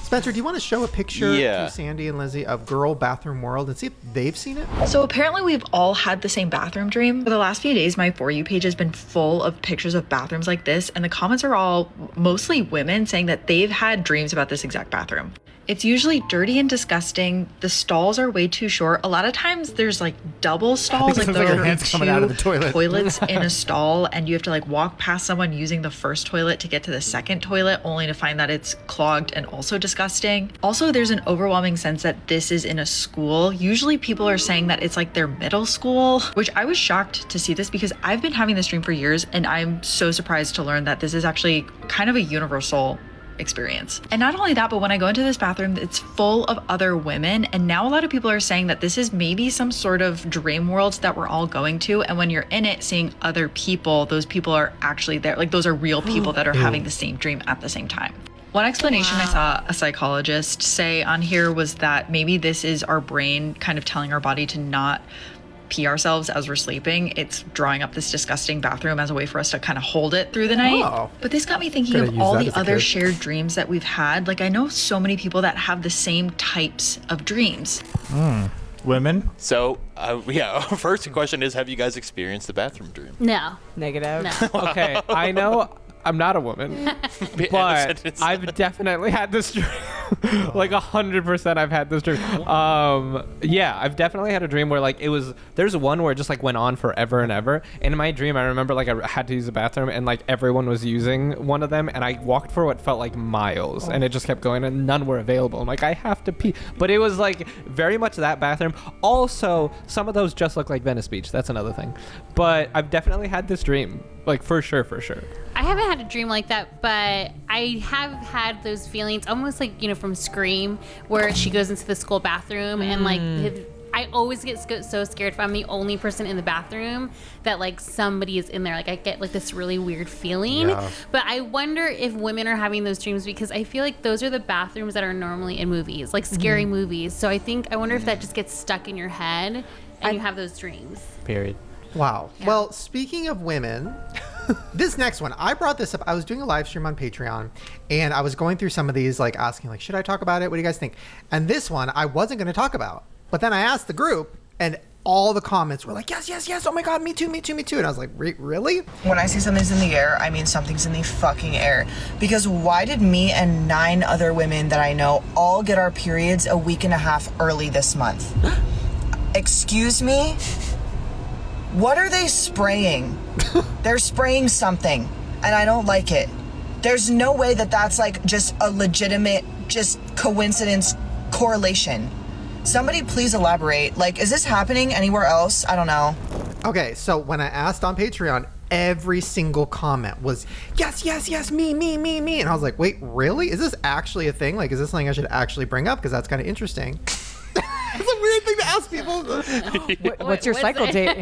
Speaker 1: Spencer, do you want to show a picture to Sandy and Lizzie of girl bathroom world and see if they've seen it?
Speaker 11: So apparently we've all had the same bathroom dream. For the last few days, my For You page has been full of pictures of bathrooms like this, and the comments are all mostly women saying that they've had dreams about this exact bathroom. It's usually dirty and disgusting. The stalls are way too short. A lot of times there's like double stalls, like there are
Speaker 13: coming out of the toilet.
Speaker 11: toilets in a stall, and you have to like walk past someone using the first toilet to get to the second toilet, only to find that it's clogged and also disgusting. Also, there's an overwhelming sense that this is in a school. Usually people are saying that it's like their middle school, which I was shocked to see this because I've been having this dream for years, and I'm so surprised to learn that this is actually kind of a universal experience. And not only that, but when I go into this bathroom, it's full of other women, and now a lot of people are saying that this is maybe some sort of dream world that we're all going to, and when you're in it seeing other people, those people are actually there, like those are real people that are having the same dream at the same time. One explanation I saw a psychologist say on here was that maybe this is our brain kind of telling our body to not pee ourselves as we're sleeping. It's drawing up this disgusting bathroom as a way for us to kind of hold it through the night.
Speaker 1: Oh.
Speaker 11: But this got me thinking of all the other shared dreams that we've had. Like, I know so many people that have the same types of dreams.
Speaker 13: Women.
Speaker 6: So, first question is, have you guys experienced the bathroom dream?
Speaker 7: No.
Speaker 8: Negative.
Speaker 7: No.
Speaker 3: Okay, I know I'm not a woman, but I've definitely had this dream. Like 100% I've had this dream. Yeah, I've definitely had a dream where like there's one where it just like went on forever and ever. And in my dream, I remember like I had to use the bathroom and like everyone was using one of them, and I walked for what felt like miles, and it just kept going and none were available. I'm like, I have to pee. But it was like very much that bathroom. Also, some of those just look like Venice Beach. That's another thing. But I've definitely had this dream. Like for sure.
Speaker 7: I haven't had a dream like that, but I have had those feelings almost like, from Scream, where she goes into the school bathroom and like I always get so scared if I'm the only person in the bathroom that like somebody is in there. Like I get like this really weird feeling. Yeah. But I wonder if women are having those dreams because I feel like those are the bathrooms that are normally in movies, like scary movies. So I wonder if that just gets stuck in your head and you have those dreams.
Speaker 3: Period.
Speaker 1: Wow. Yeah. Well, speaking of women, this next one, I brought this up. I was doing a live stream on Patreon, and I was going through some of these, like asking, like, should I talk about it? What do you guys think? And this one, I wasn't going to talk about. But then I asked the group, and all the comments were like, yes. Oh my God, me too. And I was like, really?
Speaker 12: When I say something's in the air, I mean something's in the fucking air. Because why did me and 9 other women that I know all get our periods a week and a half early this month? Excuse me? What are they spraying? They're spraying something, and I don't like it. There's no way that that's like just a legitimate, just coincidence correlation. Somebody please elaborate. Like, is this happening anywhere else? I don't know.
Speaker 1: Okay, so when I asked on Patreon, every single comment was, yes, me. And I was like, wait, really? Is this actually a thing? Like, is this something I should actually bring up? Because that's kind of interesting. It's a weird thing to ask people.
Speaker 8: What's your cycle date?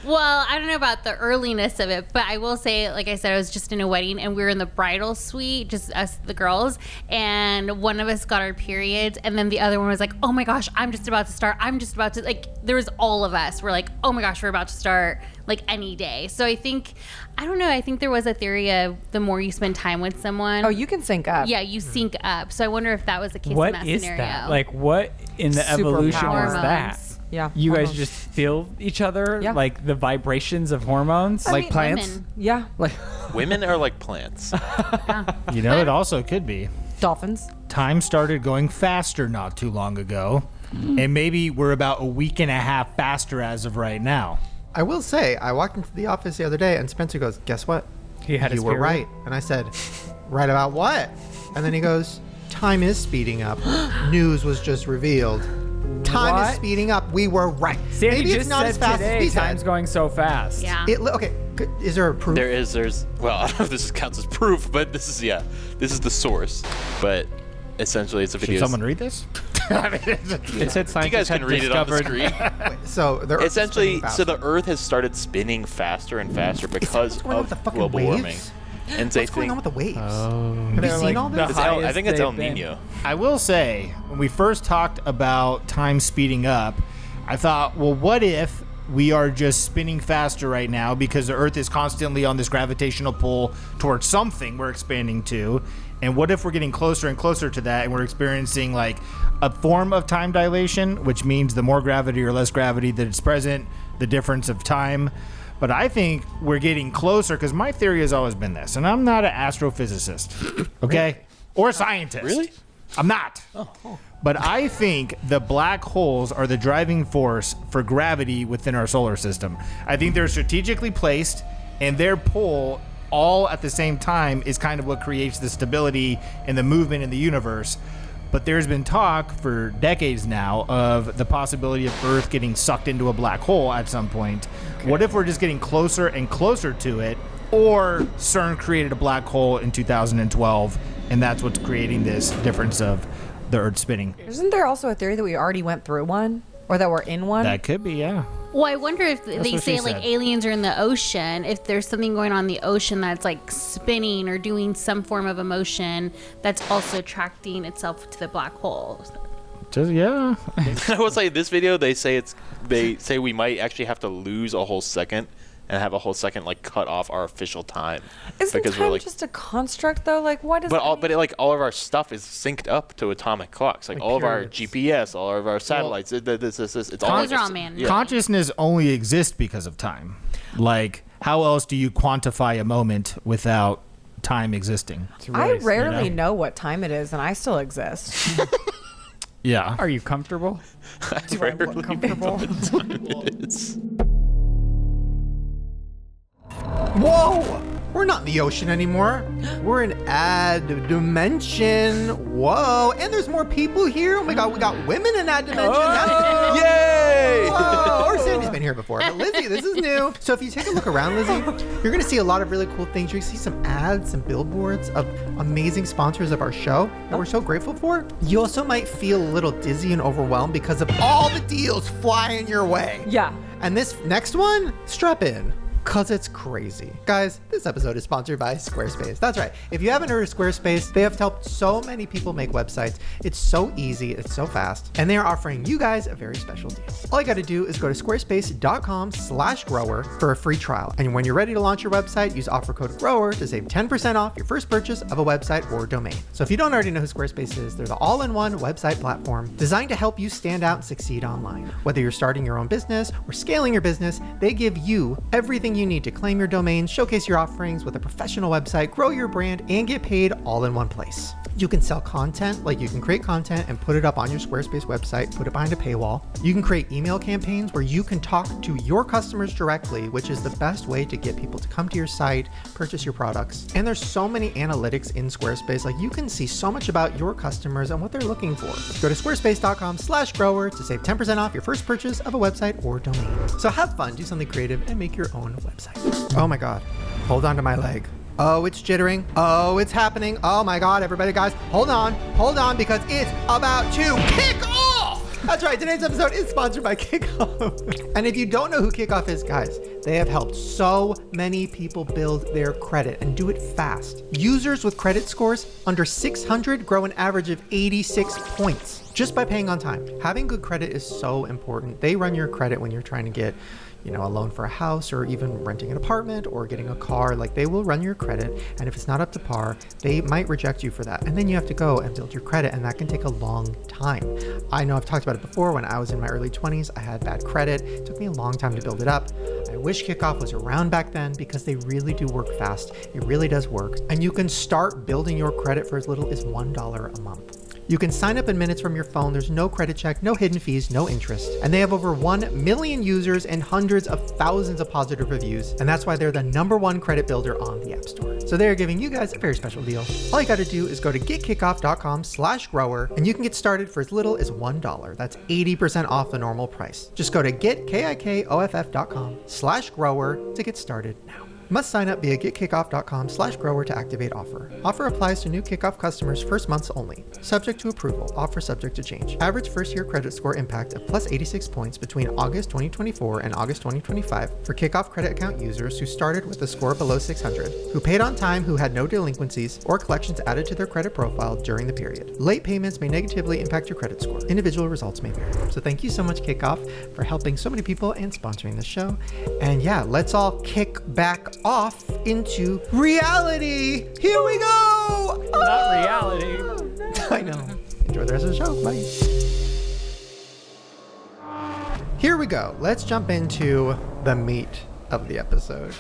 Speaker 7: Well, I don't know about the earliness of it, but I will say, like I said, I was just in a wedding and we were in the bridal suite, just us, the girls, and one of us got our periods, and then the other one was like, oh my gosh, I'm just about to start. Like, there was all of us. We're like, oh my gosh, we're about to start like any day. So I think there was a theory of the more you spend time with someone.
Speaker 8: Oh, you can sync up.
Speaker 7: Yeah, you sync up. So I wonder if that was the case
Speaker 2: what
Speaker 7: in that
Speaker 2: is
Speaker 7: scenario.
Speaker 2: That? Like, what in the evolution is that?
Speaker 8: Yeah.
Speaker 2: You guys just feel each other?
Speaker 8: Yeah.
Speaker 2: Like the vibrations of hormones?
Speaker 8: I
Speaker 2: like
Speaker 8: mean,
Speaker 2: plants?
Speaker 8: Women. Yeah.
Speaker 3: Like
Speaker 6: women are like plants.
Speaker 13: You know, it also could be.
Speaker 8: Dolphins.
Speaker 13: Time started going faster not too long ago. And maybe we're about a week and a half faster as of right now.
Speaker 1: I will say, I walked into the office the other day and Spencer goes, guess what?
Speaker 2: He had
Speaker 1: You were right. And I said, right about what? And then he goes, Time is speeding up. News was just revealed. Time is speeding up. We were right.
Speaker 2: Sandy
Speaker 1: Maybe
Speaker 2: just
Speaker 1: it's not
Speaker 2: said
Speaker 1: as fast
Speaker 2: today,
Speaker 1: as we said.
Speaker 2: time's going so fast.
Speaker 7: Yeah.
Speaker 1: Okay. Is there a proof?
Speaker 6: There's well, I don't know if this counts as proof, but this is the source. But essentially, it's a video.
Speaker 13: Should someone read this?
Speaker 3: It said
Speaker 6: you guys can read it on the screen.
Speaker 1: So the Earth
Speaker 6: essentially,
Speaker 1: is
Speaker 6: so the Earth has started spinning faster and faster because of global warming. And
Speaker 1: What's going on with the waves? Have you seen all this?
Speaker 6: I think it's El Nino.
Speaker 13: I will say, when we first talked about time speeding up, I thought, well, what if we are just spinning faster right now because the Earth is constantly on this gravitational pull towards something we're expanding to? And what if we're getting closer and closer to that and we're experiencing like a form of time dilation, which means the more gravity or less gravity that is present, the difference of time. But I think we're getting closer because my theory has always been this, and I'm not an astrophysicist, okay? Or a scientist.
Speaker 6: Really?
Speaker 13: I'm not. But I think the black holes are the driving force for gravity within our solar system. I think they're strategically placed, and their pull all at the same time is kind of what creates the stability and the movement in the universe. But there's been talk for decades now of the possibility of Earth getting sucked into a black hole at some point. Okay. What if we're just getting closer and closer to it? Or CERN created a black hole in 2012, and that's what's creating this difference of the Earth spinning.
Speaker 8: Isn't there also a theory that we already went through one? Or that we're in one?
Speaker 13: That could be, yeah.
Speaker 7: Well, I wonder if they say like aliens are in the ocean, if there's something going on in the ocean that's like spinning or doing some form of emotion that's also attracting itself to the black hole.
Speaker 13: Just, yeah.
Speaker 6: I will say this video, they say we might actually have to lose a whole second and have a whole second like cut off our official time.
Speaker 8: Isn't time just a construct though? Like what is
Speaker 6: all of our stuff is synced up to atomic clocks. Like all of our GPS, all of our satellites, it's all
Speaker 7: those are all man.
Speaker 13: Yeah. Consciousness only exists because of time. Like how else do you quantify a moment without time existing?
Speaker 8: I rarely know what time it is and I still exist.
Speaker 13: Yeah.
Speaker 2: Are you comfortable?
Speaker 8: Do I look comfortable?
Speaker 1: Whoa! We're not in the ocean anymore. We're in Add Dimension. Whoa! And there's more people here. Oh my God, we got women in Add Dimension.
Speaker 6: Oh, yay!
Speaker 1: Whoa! Or Sandy's been here before, but Lizzie, this is new. So if you take a look around, Lizzie, you're gonna see a lot of really cool things. You're gonna see some ads, some billboards of amazing sponsors of our show that we're so grateful for. You also might feel a little dizzy and overwhelmed because of all the deals flying your way.
Speaker 8: Yeah.
Speaker 1: And this next one, strap in. Cause it's crazy. Guys, this episode is sponsored by Squarespace. That's right. If you haven't heard of Squarespace, they have helped so many people make websites. It's so easy, it's so fast, and they are offering you guys a very special deal. All you gotta do is go to squarespace.com/grower for a free trial. And when you're ready to launch your website, use offer code GROWER to save 10% off your first purchase of a website or domain. So if you don't already know who Squarespace is, they're the all-in-one website platform designed to help you stand out and succeed online. Whether you're starting your own business or scaling your business, they give you everything you need to claim your domain, showcase your offerings with a professional website, grow your brand, and get paid all in one place. You can sell content, like you can create content and put it up on your Squarespace website, put it behind a paywall. You can create email campaigns where you can talk to your customers directly, which is the best way to get people to come to your site, purchase your products. And there's so many analytics in Squarespace, like you can see so much about your customers and what they're looking for. Go to squarespace.com/grower to save 10% off your first purchase of a website or domain. So have fun, do something creative, and make your own website. Oh my God, hold on to my leg. Oh, it's jittering. Oh, it's happening. Oh my God, everybody, guys, hold on, because it's about to kick off. That's right, today's episode is sponsored by KIKOFF. And if you don't know who KIKOFF is, guys, they have helped so many people build their credit and do it fast. Users with credit scores under 600 grow an average of 86 points just by paying on time. Having good credit is so important. They run your credit when you're trying to get a loan for a house or even renting an apartment or getting a car. Like, they will run your credit, and if it's not up to par, they might reject you for that. And then you have to go and build your credit, and that can take a long time. I know I've talked about it before. When I was in my early 20s, I had bad credit. It took me a long time to build it up. I wish KIKOFF was around back then because they really do work fast. It really does work. And you can start building your credit for as little as $1 a month. You can sign up in minutes from your phone. There's no credit check, no hidden fees, no interest. And they have over 1 million users and hundreds of thousands of positive reviews. And that's why they're the #1 credit builder on the App Store. So they're giving you guys a very special deal. All you got to do is go to getkickoff.com/grower and you can get started for as little as $1. That's 80% off the normal price. Just go to getkickoff.com/grower to get started now. Must sign up via getkickoff.com/grower to activate offer. Offer applies to new Kickoff customers first months only. Subject to approval. Offer subject to change. Average first year credit score impact of plus 86 points between August 2024 and August 2025 for Kickoff credit account users who started with a score below 600, who paid on time, who had no delinquencies or collections added to their credit profile during the period. Late payments may negatively impact your credit score. Individual results may vary. So thank you so much, Kickoff, for helping so many people and sponsoring the show. And yeah, let's all kick back off into reality. Here we go.
Speaker 2: Not reality.
Speaker 1: I know. Enjoy the rest of the show. Bye. Here we go. Let's jump into the meat of the episode.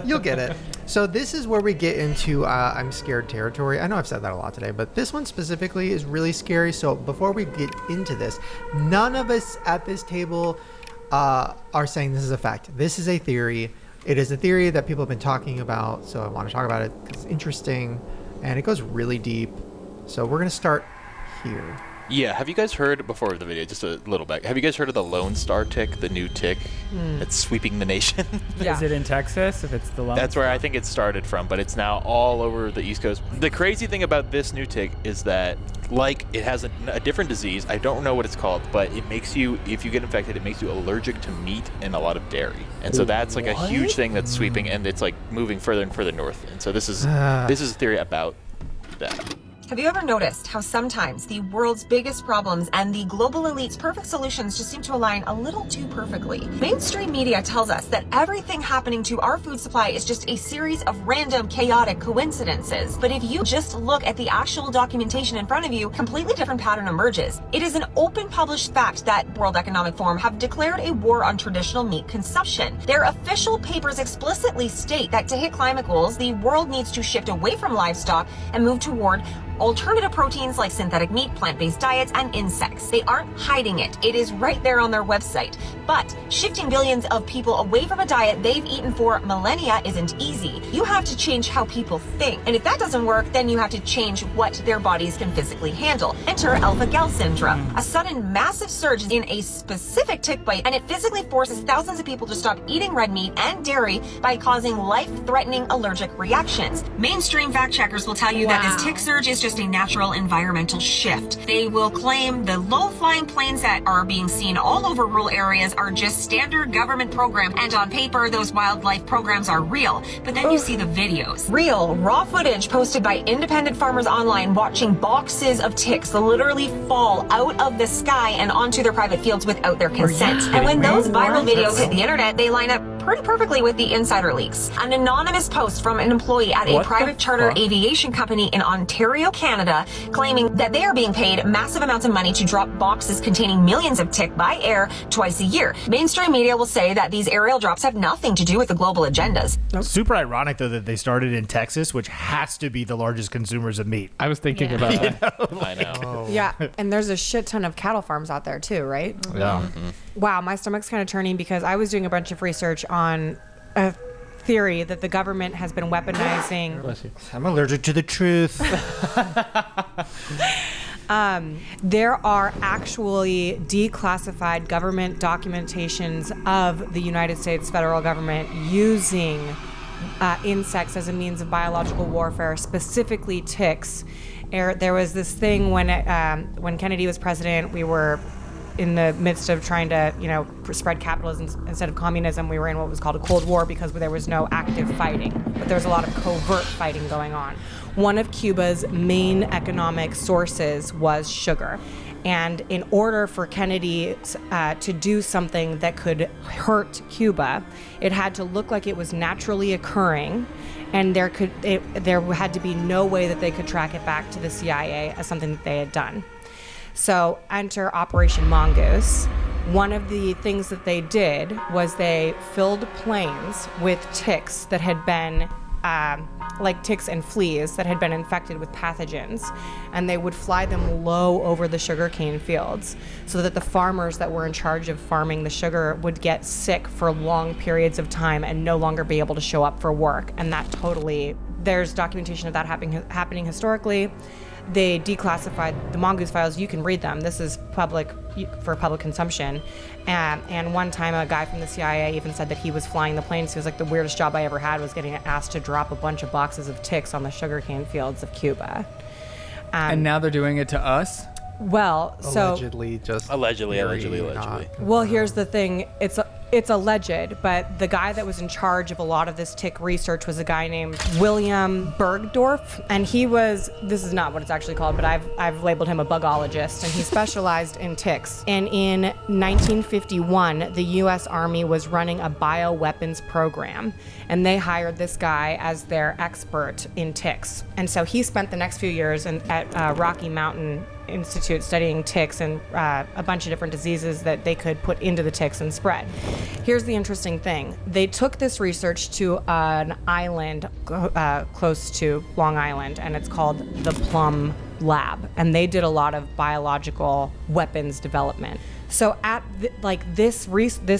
Speaker 1: You'll get it. So this is where we get into I'm scared territory. I know I've said that a lot today, but this one specifically is really scary. So before we get into this, none of us at this table are saying this is a fact. This is a theory. It is a theory that people have been talking about, so I want to talk about it because it's interesting and it goes really deep. So we're going to start here.
Speaker 6: Yeah, have you guys heard, before the video, just a little back, have you guys heard of the Lone Star tick, the new tick that's sweeping the nation?
Speaker 2: Yeah. Is it in Texas, if it's the Lone
Speaker 6: That's where I think it started from, but it's now all over the East Coast. The crazy thing about this new tick is that, like, it has a different disease. I don't know what it's called, but it makes you, if you get infected, it makes you allergic to meat and a lot of dairy. And so that's like a huge thing that's sweeping, and it's like moving further and further north. And so this is a theory about that.
Speaker 9: Have you ever noticed how sometimes the world's biggest problems and the global elite's perfect solutions just seem to align a little too perfectly? Mainstream media tells us that everything happening to our food supply is just a series of random, chaotic coincidences. But if you just look at the actual documentation in front of you, a completely different pattern emerges. It is an open published fact that World Economic Forum have declared a war on traditional meat consumption. Their official papers explicitly state that to hit climate goals, the world needs to shift away from livestock and move toward alternative proteins like synthetic meat, plant-based diets, and insects. They aren't hiding it. It is right there on their website. But shifting billions of people away from a diet they've eaten for millennia isn't easy. You have to change how people think. And if that doesn't work, then you have to change what their bodies can physically handle. Enter alpha-gal syndrome, a sudden massive surge in a specific tick bite, and it physically forces thousands of people to stop eating red meat and dairy by causing life-threatening allergic reactions. Mainstream fact checkers will tell you that this tick surge is just a natural environmental shift. They will claim the low-flying planes that are being seen all over rural areas are just standard government program, and on paper those wildlife programs are real. But then you see the videos. Real, raw footage posted by independent farmers online watching boxes of ticks literally fall out of the sky and onto their private fields without their consent. And when those viral videos hit the internet, they line up pretty perfectly with the insider leaks. An anonymous post from an employee at a private charter aviation company in Ontario, Canada, claiming that they are being paid massive amounts of money to drop boxes containing millions of tick by air twice a year. Mainstream media will say that these aerial drops have nothing to do with the global agendas.
Speaker 13: Super ironic, though, that they started in Texas, which has to be the largest consumers of meat.
Speaker 3: I was thinking about that.
Speaker 6: I know.
Speaker 8: Yeah, and there's a shit ton of cattle farms out there too, right?
Speaker 13: Yeah.
Speaker 8: Wow, my stomach's kind of turning because I was doing a bunch of research on a theory that the government has been weaponizing.
Speaker 13: I'm allergic to the truth.
Speaker 8: There are actually declassified government documentations of the United States federal government using insects as a means of biological warfare, specifically ticks. There was this thing when Kennedy was president, we were in the midst of trying to, spread capitalism instead of communism. We were in what was called a Cold War because there was no active fighting, but there was a lot of covert fighting going on. One of Cuba's main economic sources was sugar. And in order for Kennedy to do something that could hurt Cuba, it had to look like it was naturally occurring, and there had to be no way that they could track it back to the CIA as something that they had done. So enter Operation Mongoose. One of the things that they did was they filled planes with ticks that had been like ticks and fleas that had been infected with pathogens, and they would fly them low over the sugarcane fields so that the farmers that were in charge of farming the sugar would get sick for long periods of time and no longer be able to show up for work. And that totally, there's documentation of that happening historically. They declassified the mongoose files. You can read them. This is public for public consumption. And one time a guy from the CIA even said that he was flying the planes. He was like, the weirdest job I ever had was getting asked to drop a bunch of boxes of ticks on the sugarcane fields of Cuba.
Speaker 2: And now they're doing it to us?
Speaker 8: Well, so...
Speaker 6: Allegedly.
Speaker 8: Well, here's the thing. It's alleged, but the guy that was in charge of a lot of this tick research was a guy named William Bergdorf, and he was, this is not what it's actually called, but I've labeled him a bugologist, and he specialized in ticks. And in 1951, the U.S. Army was running a bioweapons program, and they hired this guy as their expert in ticks. And so he spent the next few years at Rocky Mountain Institute studying ticks and a bunch of different diseases that they could put into the ticks and spread. Here's the interesting thing. They took this research to an island close to Long Island, and it's called the Plum Lab, and they did a lot of biological weapons development. So at this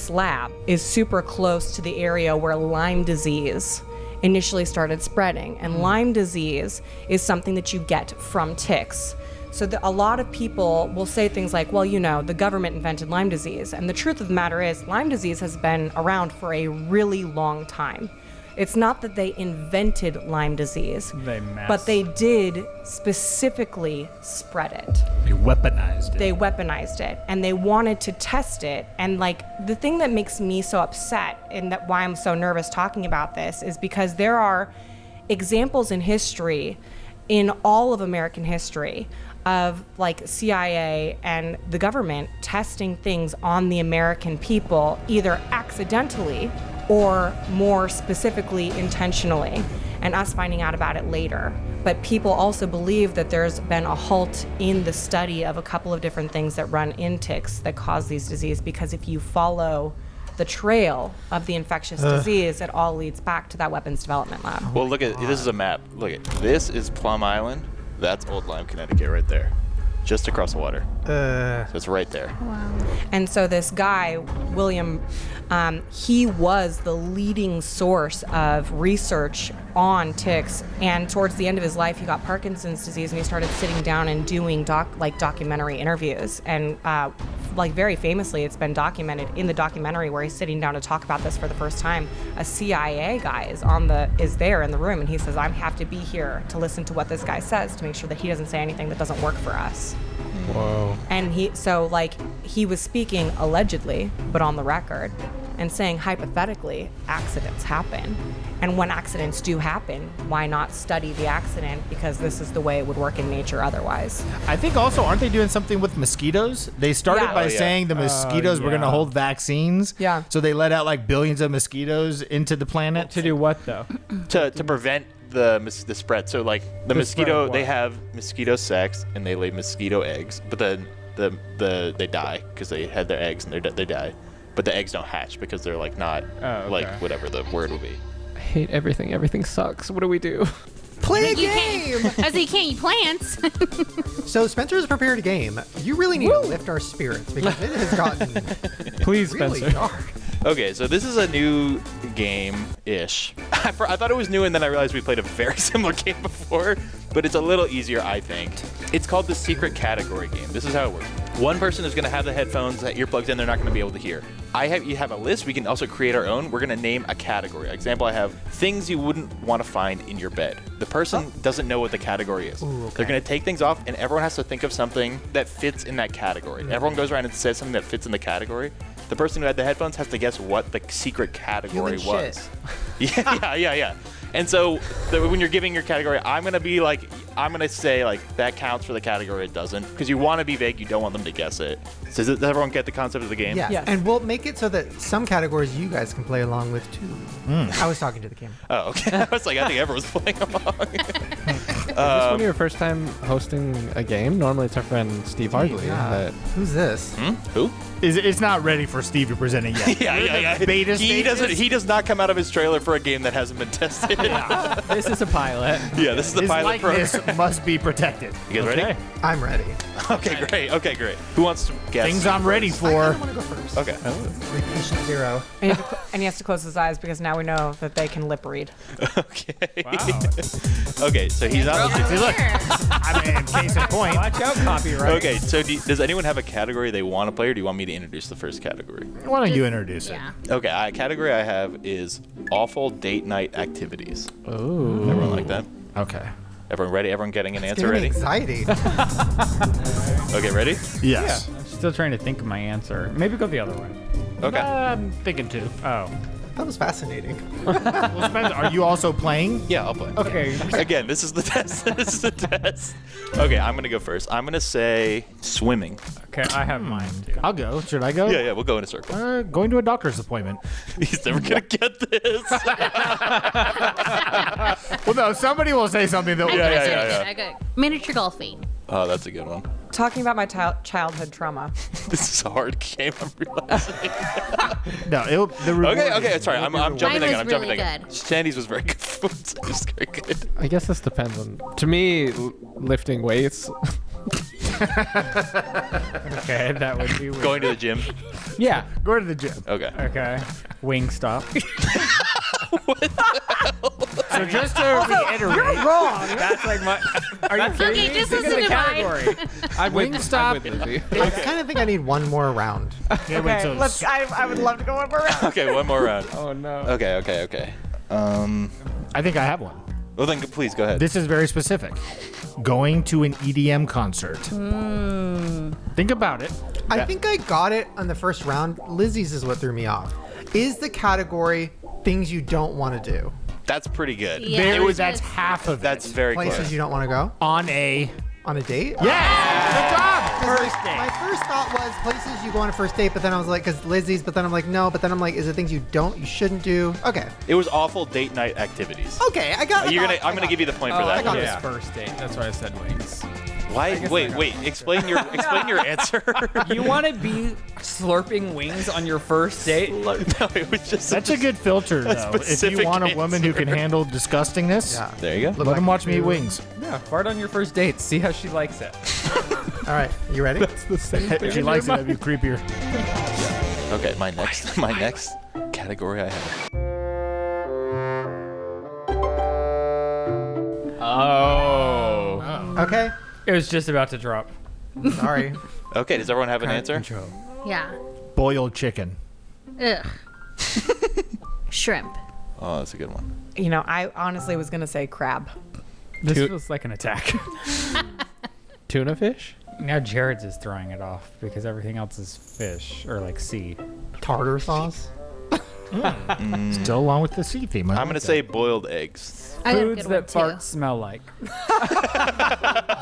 Speaker 8: lab is super close to the area where Lyme disease initially started spreading, and Lyme disease is something that you get from ticks. So a lot of people will say things like, well, the government invented Lyme disease. And the truth of the matter is, Lyme disease has been around for a really long time. It's not that they invented Lyme disease, but they did specifically spread it.
Speaker 13: They weaponized it.
Speaker 8: They weaponized it, and they wanted to test it. And the thing that makes me so upset, and why I'm so nervous talking about this, is because there are examples in history, in all of American history, of CIA and the government testing things on the American people, either accidentally or more specifically intentionally, and us finding out about it later. But people also believe that there's been a halt in the study of a couple of different things that run in ticks that cause these diseases, because if you follow the trail of the infectious disease, it all leads back to that weapons development lab.
Speaker 6: Well, look at this is a map. Look at this is Plum Island. That's Old Lyme, Connecticut, right there, just across the water. So it's right there.
Speaker 8: Wow. And so this guy, William, he was the leading source of research on ticks. And towards the end of his life, he got Parkinson's disease, and he started sitting down and doing documentary interviews. And very famously, it's been documented in the documentary where he's sitting down to talk about this for the first time. A CIA guy is there in the room, and he says, I have to be here to listen to what this guy says to make sure that he doesn't say anything that doesn't work for us.
Speaker 3: Whoa.
Speaker 8: And he was speaking allegedly, but on the record, and saying hypothetically, accidents happen. And when accidents do happen, why not study the accident? Because this is the way it would work in nature otherwise.
Speaker 13: I think also, aren't they doing something with mosquitoes? They started by saying the mosquitoes were going to hold vaccines.
Speaker 8: Yeah.
Speaker 13: So they let out billions of mosquitoes into the planet.
Speaker 2: To do what, though?
Speaker 6: To prevent the spread. So the mosquito, they have mosquito sex and they lay mosquito eggs, but then they die because they had their eggs and they die. But the eggs don't hatch because they're not whatever the word would be.
Speaker 3: I hate everything. Everything sucks. What do we do?
Speaker 1: Play a game!
Speaker 7: As you can't eat plants.
Speaker 1: So Spencer has prepared a game. You really need to lift our spirits because it has gotten
Speaker 2: Please,
Speaker 1: really
Speaker 2: Spencer.
Speaker 1: dark.
Speaker 6: Okay, so this is a new game-ish. I thought it was new, and then I realized we played a very similar game before, but it's a little easier, I think. It's called the Secret Category Game. This is how it works. One person is going to have the headphones, earplugs in, they're not going to be able to hear. You have a list. We can also create our own. We're going to name a category. Example, I have things you wouldn't want to find in your bed. The person doesn't know what the category is.
Speaker 1: Ooh, okay.
Speaker 6: They're going to take things off, and everyone has to think of something that fits in that category. Everyone goes around and says something that fits in the category. The person who had the headphones has to guess what the secret category was. Yeah. And so when you're giving your category, I'm going to say that counts for the category, it doesn't. Because you want to be vague, you don't want them to guess it. So does everyone get the concept of the game?
Speaker 1: Yeah. Yes. And we'll make it so that some categories you guys can play along with too. I was talking to the camera.
Speaker 6: Oh, okay. I was I think everyone's playing along.
Speaker 3: this one of your first time hosting a game? Normally it's our friend Steve Hartley.
Speaker 1: Yeah. Who's this?
Speaker 6: Who?
Speaker 13: It's not ready for Steve to present it yet.
Speaker 6: yeah.
Speaker 13: Beta
Speaker 6: He does not come out of his trailer for a game that hasn't been tested.
Speaker 2: This is a pilot.
Speaker 6: Yeah, this is the
Speaker 13: His
Speaker 6: pilot
Speaker 13: likeness
Speaker 6: program.
Speaker 13: must be protected.
Speaker 6: You guys ready?
Speaker 1: I'm ready.
Speaker 6: Okay, great. Who wants to guess?
Speaker 13: Things I'm ready for.
Speaker 1: I want to go first.
Speaker 6: Okay.
Speaker 1: Patient zero.
Speaker 8: And he has to close his eyes because now we know that they can lip read.
Speaker 6: Okay. Wow. Okay, so he's not.
Speaker 13: See, look. I mean, case in point.
Speaker 2: Watch out, copyright.
Speaker 6: Okay, so does anyone have a category they want to play, or do you want me to introduce the first category?
Speaker 13: Why don't you introduce it?
Speaker 6: Okay, category I have is awful date night activities.
Speaker 3: Oh.
Speaker 6: Everyone like that?
Speaker 13: Okay.
Speaker 6: Everyone ready? Everyone getting an answer
Speaker 1: Giving me
Speaker 6: ready?
Speaker 1: anxiety.
Speaker 6: Okay, ready?
Speaker 13: Yes.
Speaker 2: I'm still trying to think of my answer. Maybe go the other one.
Speaker 6: Okay.
Speaker 13: I'm thinking too.
Speaker 2: Oh.
Speaker 1: That was fascinating.
Speaker 13: Well, Spencer, are you also playing?
Speaker 6: Yeah, I'll play.
Speaker 2: Okay.
Speaker 6: Again, this is the test. This is the test. Okay, I'm going to go first. I'm going to say swimming.
Speaker 2: Okay, I have mine too.
Speaker 13: I'll go. Should I go?
Speaker 6: Yeah, we'll go in a circle.
Speaker 13: Going to a doctor's appointment.
Speaker 6: He's never going to get this.
Speaker 13: Well, no, somebody will say something that will.
Speaker 7: I got miniature golfing.
Speaker 6: Oh, that's a good one.
Speaker 8: Talking about my childhood trauma.
Speaker 6: This is a hard game, I'm realizing.
Speaker 13: No,
Speaker 6: Okay, sorry. I'm jumping again. I'm
Speaker 7: really
Speaker 6: jumping again.
Speaker 7: good.
Speaker 6: Sandy's was very good. Just very good.
Speaker 3: I guess this depends on. To me, lifting weights.
Speaker 2: Okay, that would be weird.
Speaker 6: Going to the gym.
Speaker 3: Yeah,
Speaker 13: go to the gym.
Speaker 6: Okay.
Speaker 2: Okay. Wingstop.
Speaker 13: So just to reiterate,
Speaker 8: You're wrong.
Speaker 2: That's like my. Are you kidding
Speaker 7: Okay,
Speaker 2: me?
Speaker 7: just
Speaker 2: Think of
Speaker 7: listen
Speaker 2: the
Speaker 7: to mine.
Speaker 2: category.
Speaker 3: I'm with
Speaker 13: Wingstop.
Speaker 3: Lizzie.
Speaker 1: I kind of think I need one more round.
Speaker 13: Yeah, wait, so
Speaker 8: Let's. I would love to go one more round.
Speaker 6: Okay, one more round.
Speaker 3: Oh no.
Speaker 6: Okay.
Speaker 13: I think I have one.
Speaker 6: Well, then please go ahead.
Speaker 13: This is very specific. Going to an EDM concert. Think about it.
Speaker 1: I think I got it on the first round. Lizzie's is what threw me off. Is the category things you don't want to do?
Speaker 6: That's pretty good.
Speaker 7: Yeah.
Speaker 13: That's half of
Speaker 6: That's
Speaker 13: it.
Speaker 6: very
Speaker 1: Places
Speaker 6: close.
Speaker 1: you don't want to go?
Speaker 13: On a
Speaker 1: date?
Speaker 13: Yes! Good job!
Speaker 1: First date. My first thought was places you go on a first date, but then I was like, because Lizzie's, but then I'm like, no, but then I'm like, is it things you shouldn't do? Okay.
Speaker 6: It was awful date night activities.
Speaker 1: Okay, I got it.
Speaker 6: I'm gonna give you the point for that.
Speaker 1: I got
Speaker 2: Yeah.
Speaker 1: this.
Speaker 2: First date. That's why I said wings.
Speaker 6: Why? Wait. Explain your answer.
Speaker 2: You want to be slurping wings on your first date?
Speaker 6: No, it was just.
Speaker 13: That's a good filter, though. If you
Speaker 6: specific
Speaker 13: want a woman who
Speaker 6: answer.
Speaker 13: can handle disgustingness,
Speaker 1: Yeah.
Speaker 6: There you go.
Speaker 13: let them watch me eat wings.
Speaker 2: Yeah, fart on your first date. See how she likes it.
Speaker 1: All right, you ready?
Speaker 2: That's the same
Speaker 13: If she likes it, that'd be creepier.
Speaker 6: Okay, my next category I have.
Speaker 2: Oh.
Speaker 1: Okay.
Speaker 2: It was just about to drop.
Speaker 1: Sorry.
Speaker 6: Okay, does everyone have an answer?
Speaker 7: Yeah.
Speaker 13: Boiled chicken.
Speaker 7: Ugh. Shrimp.
Speaker 6: Oh, that's a good one.
Speaker 8: You know, I honestly was gonna say crab.
Speaker 2: This feels like an attack.
Speaker 3: Tuna fish?
Speaker 2: Now Jerid's is throwing it off because everything else is fish or like sea.
Speaker 1: Tartar sauce.
Speaker 13: Still along with the sea theme.
Speaker 6: I'm gonna say boiled eggs.
Speaker 7: I got a
Speaker 2: Foods
Speaker 7: good one
Speaker 2: that
Speaker 7: too.
Speaker 2: farts smell like.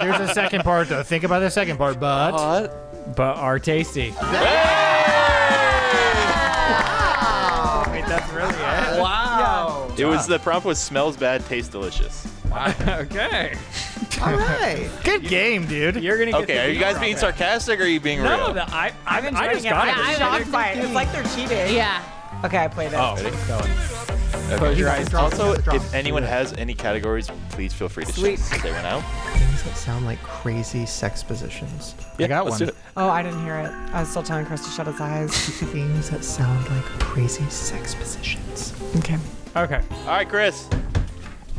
Speaker 13: There's a second part, though. Think about the second part, but
Speaker 2: But are tasty. Wait, that's really it?
Speaker 8: Wow.
Speaker 6: It was the prompt was smells bad, tastes delicious.
Speaker 2: Okay.
Speaker 1: All right.
Speaker 13: good game, dude.
Speaker 2: You're gonna get
Speaker 6: Okay,
Speaker 2: the
Speaker 6: are you
Speaker 2: beat
Speaker 6: guys
Speaker 2: from
Speaker 6: being
Speaker 2: it.
Speaker 6: sarcastic or are you being
Speaker 2: No,
Speaker 6: real?
Speaker 2: I just got it.
Speaker 8: I'm shocked by it. It's like they're cheating.
Speaker 7: Yeah.
Speaker 8: Okay, I played it.
Speaker 2: Oh,
Speaker 6: Ready?
Speaker 2: go.
Speaker 6: Close
Speaker 2: your eyes.
Speaker 6: Also, if anyone has any categories, please feel free to say one out.
Speaker 1: Things that sound like crazy sex positions.
Speaker 6: Yeah,
Speaker 13: got
Speaker 6: let's
Speaker 13: one.
Speaker 6: do it.
Speaker 8: Oh, I didn't hear it. I was still telling Chris to shut his eyes.
Speaker 1: Things that sound like crazy sex positions.
Speaker 8: Okay.
Speaker 2: Okay.
Speaker 6: All right, Chris.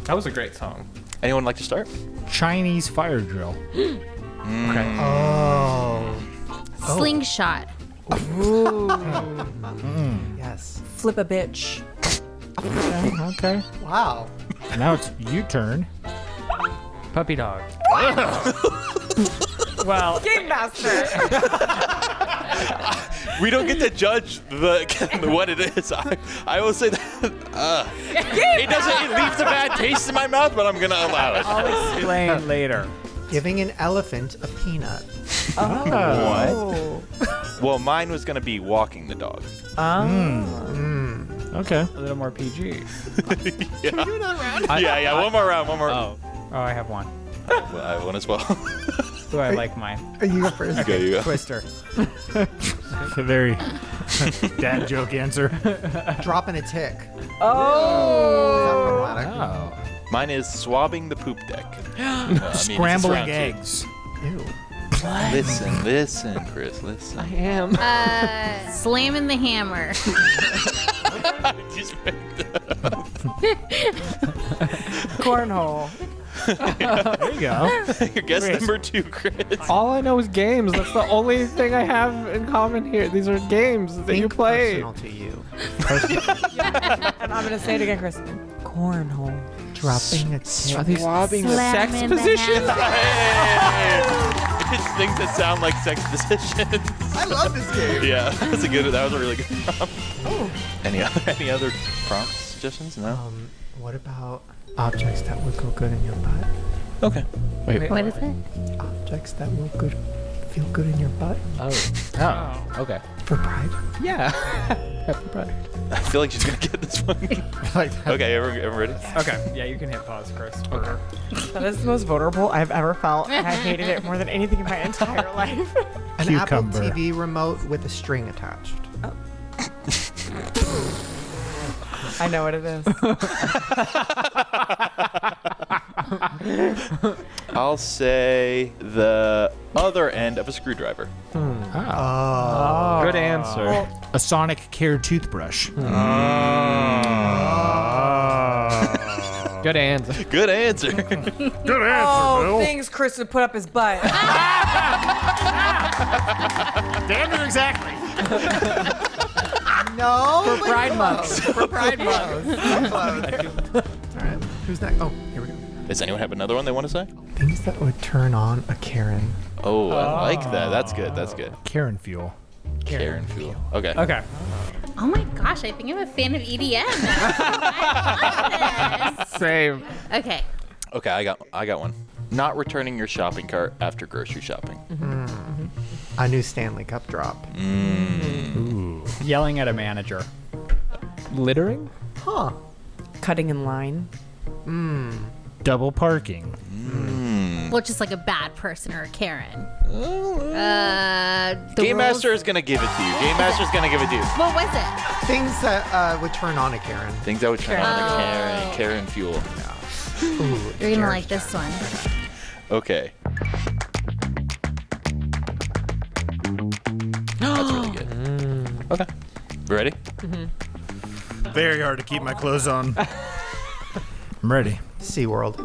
Speaker 3: That was a great song.
Speaker 6: Anyone like to start?
Speaker 13: Chinese fire drill.
Speaker 6: Okay.
Speaker 1: Oh.
Speaker 7: Slingshot.
Speaker 8: Ooh.
Speaker 1: Yes.
Speaker 8: Flip a bitch.
Speaker 13: Okay.
Speaker 1: Wow.
Speaker 13: Now it's U-turn.
Speaker 2: Puppy dog. Well,
Speaker 8: Game master.
Speaker 6: We don't get to judge what it is. I will say that it leaves a bad taste in my mouth, but I'm gonna allow it.
Speaker 2: I'll explain later.
Speaker 1: Giving an elephant a peanut.
Speaker 6: What? Well, mine was gonna be walking the dog.
Speaker 13: Okay.
Speaker 2: A little more PG.
Speaker 6: Yeah.
Speaker 1: Can we do another round?
Speaker 6: Yeah. One more round.
Speaker 2: Oh, I have one.
Speaker 6: I have one as well.
Speaker 2: Ooh, I like mine.
Speaker 1: You go first.
Speaker 6: You go.
Speaker 2: Twister.
Speaker 13: It's a very dad joke answer.
Speaker 1: Dropping a tick.
Speaker 8: Oh.
Speaker 1: Is that problematic?
Speaker 6: Mine is swabbing the poop deck.
Speaker 13: Scrambling eggs.
Speaker 1: Ew.
Speaker 6: Listen, Chris, listen.
Speaker 3: I am.
Speaker 7: Slamming the hammer.
Speaker 6: Just picked up.
Speaker 8: Cornhole.
Speaker 13: There you go.
Speaker 6: Your guess number 2, Chris.
Speaker 3: All I know is games. That's the only thing I have in common here. These are games that you play.
Speaker 1: Personal to you.
Speaker 8: And I'm gonna say it again, Chris. Cornhole.
Speaker 1: Dropping a tick.
Speaker 3: Are these
Speaker 7: Slamming
Speaker 3: sex
Speaker 7: the
Speaker 3: positions?
Speaker 6: It's things that sound like sex positions.
Speaker 1: I love this game.
Speaker 6: Yeah, that was a really good prompt. Oh. Any other prompt suggestions? No.
Speaker 1: What about objects that would go good in your butt?
Speaker 6: Okay.
Speaker 3: Wait.
Speaker 7: What is it?
Speaker 1: Objects that will feel good in your butt.
Speaker 3: Oh. Okay.
Speaker 1: For pride?
Speaker 3: Yeah. Happy Pride.
Speaker 6: I feel like she's gonna get this one. Okay, everyone ready?
Speaker 2: Okay. Yeah, you can hit pause, Chris. Okay.
Speaker 8: That is the most vulnerable I've ever felt, and I hated it more than anything in my entire life.
Speaker 1: An
Speaker 13: Cucumber.
Speaker 1: Apple TV remote with a string attached.
Speaker 8: I know what it is.
Speaker 6: I'll say the other end of a screwdriver.
Speaker 13: Oh.
Speaker 3: Good answer.
Speaker 13: A Sonic Care toothbrush.
Speaker 3: Good answer.
Speaker 6: Good answer.
Speaker 13: Good answer,
Speaker 8: Oh,
Speaker 13: Bill.
Speaker 8: things Chris would put up his butt.
Speaker 13: Damn it, exactly.
Speaker 1: No.
Speaker 2: For Pride Month.
Speaker 1: For Pride Month. All right. Who's next? Oh, here we go.
Speaker 6: Does anyone have another one they want to say?
Speaker 1: Things that would turn on a Karen.
Speaker 6: Oh, I like that. That's good. That's good.
Speaker 13: Karen fuel.
Speaker 6: Karen fuel. Okay.
Speaker 2: Okay.
Speaker 7: Oh my gosh, I think I'm a fan of EDM. I love this.
Speaker 3: Same.
Speaker 7: Okay.
Speaker 6: Okay, I got one. Not returning your shopping cart after grocery shopping.
Speaker 1: A new Stanley Cup drop.
Speaker 13: Ooh.
Speaker 2: Yelling at a manager.
Speaker 3: Littering?
Speaker 1: Huh.
Speaker 8: Cutting in line.
Speaker 13: Double parking.
Speaker 7: Well, just like a bad person or a Karen.
Speaker 6: Game Master is gonna give it to you. Game Master is gonna give it to you.
Speaker 7: What was it?
Speaker 1: Things that would turn on a Karen.
Speaker 6: Things that would turn on a Karen. Karen fuel.
Speaker 1: Ooh,
Speaker 7: You're gonna like this one.
Speaker 6: Okay. That's really good. Okay. Ready?
Speaker 13: Very hard to keep my clothes on. I'm ready.
Speaker 1: SeaWorld.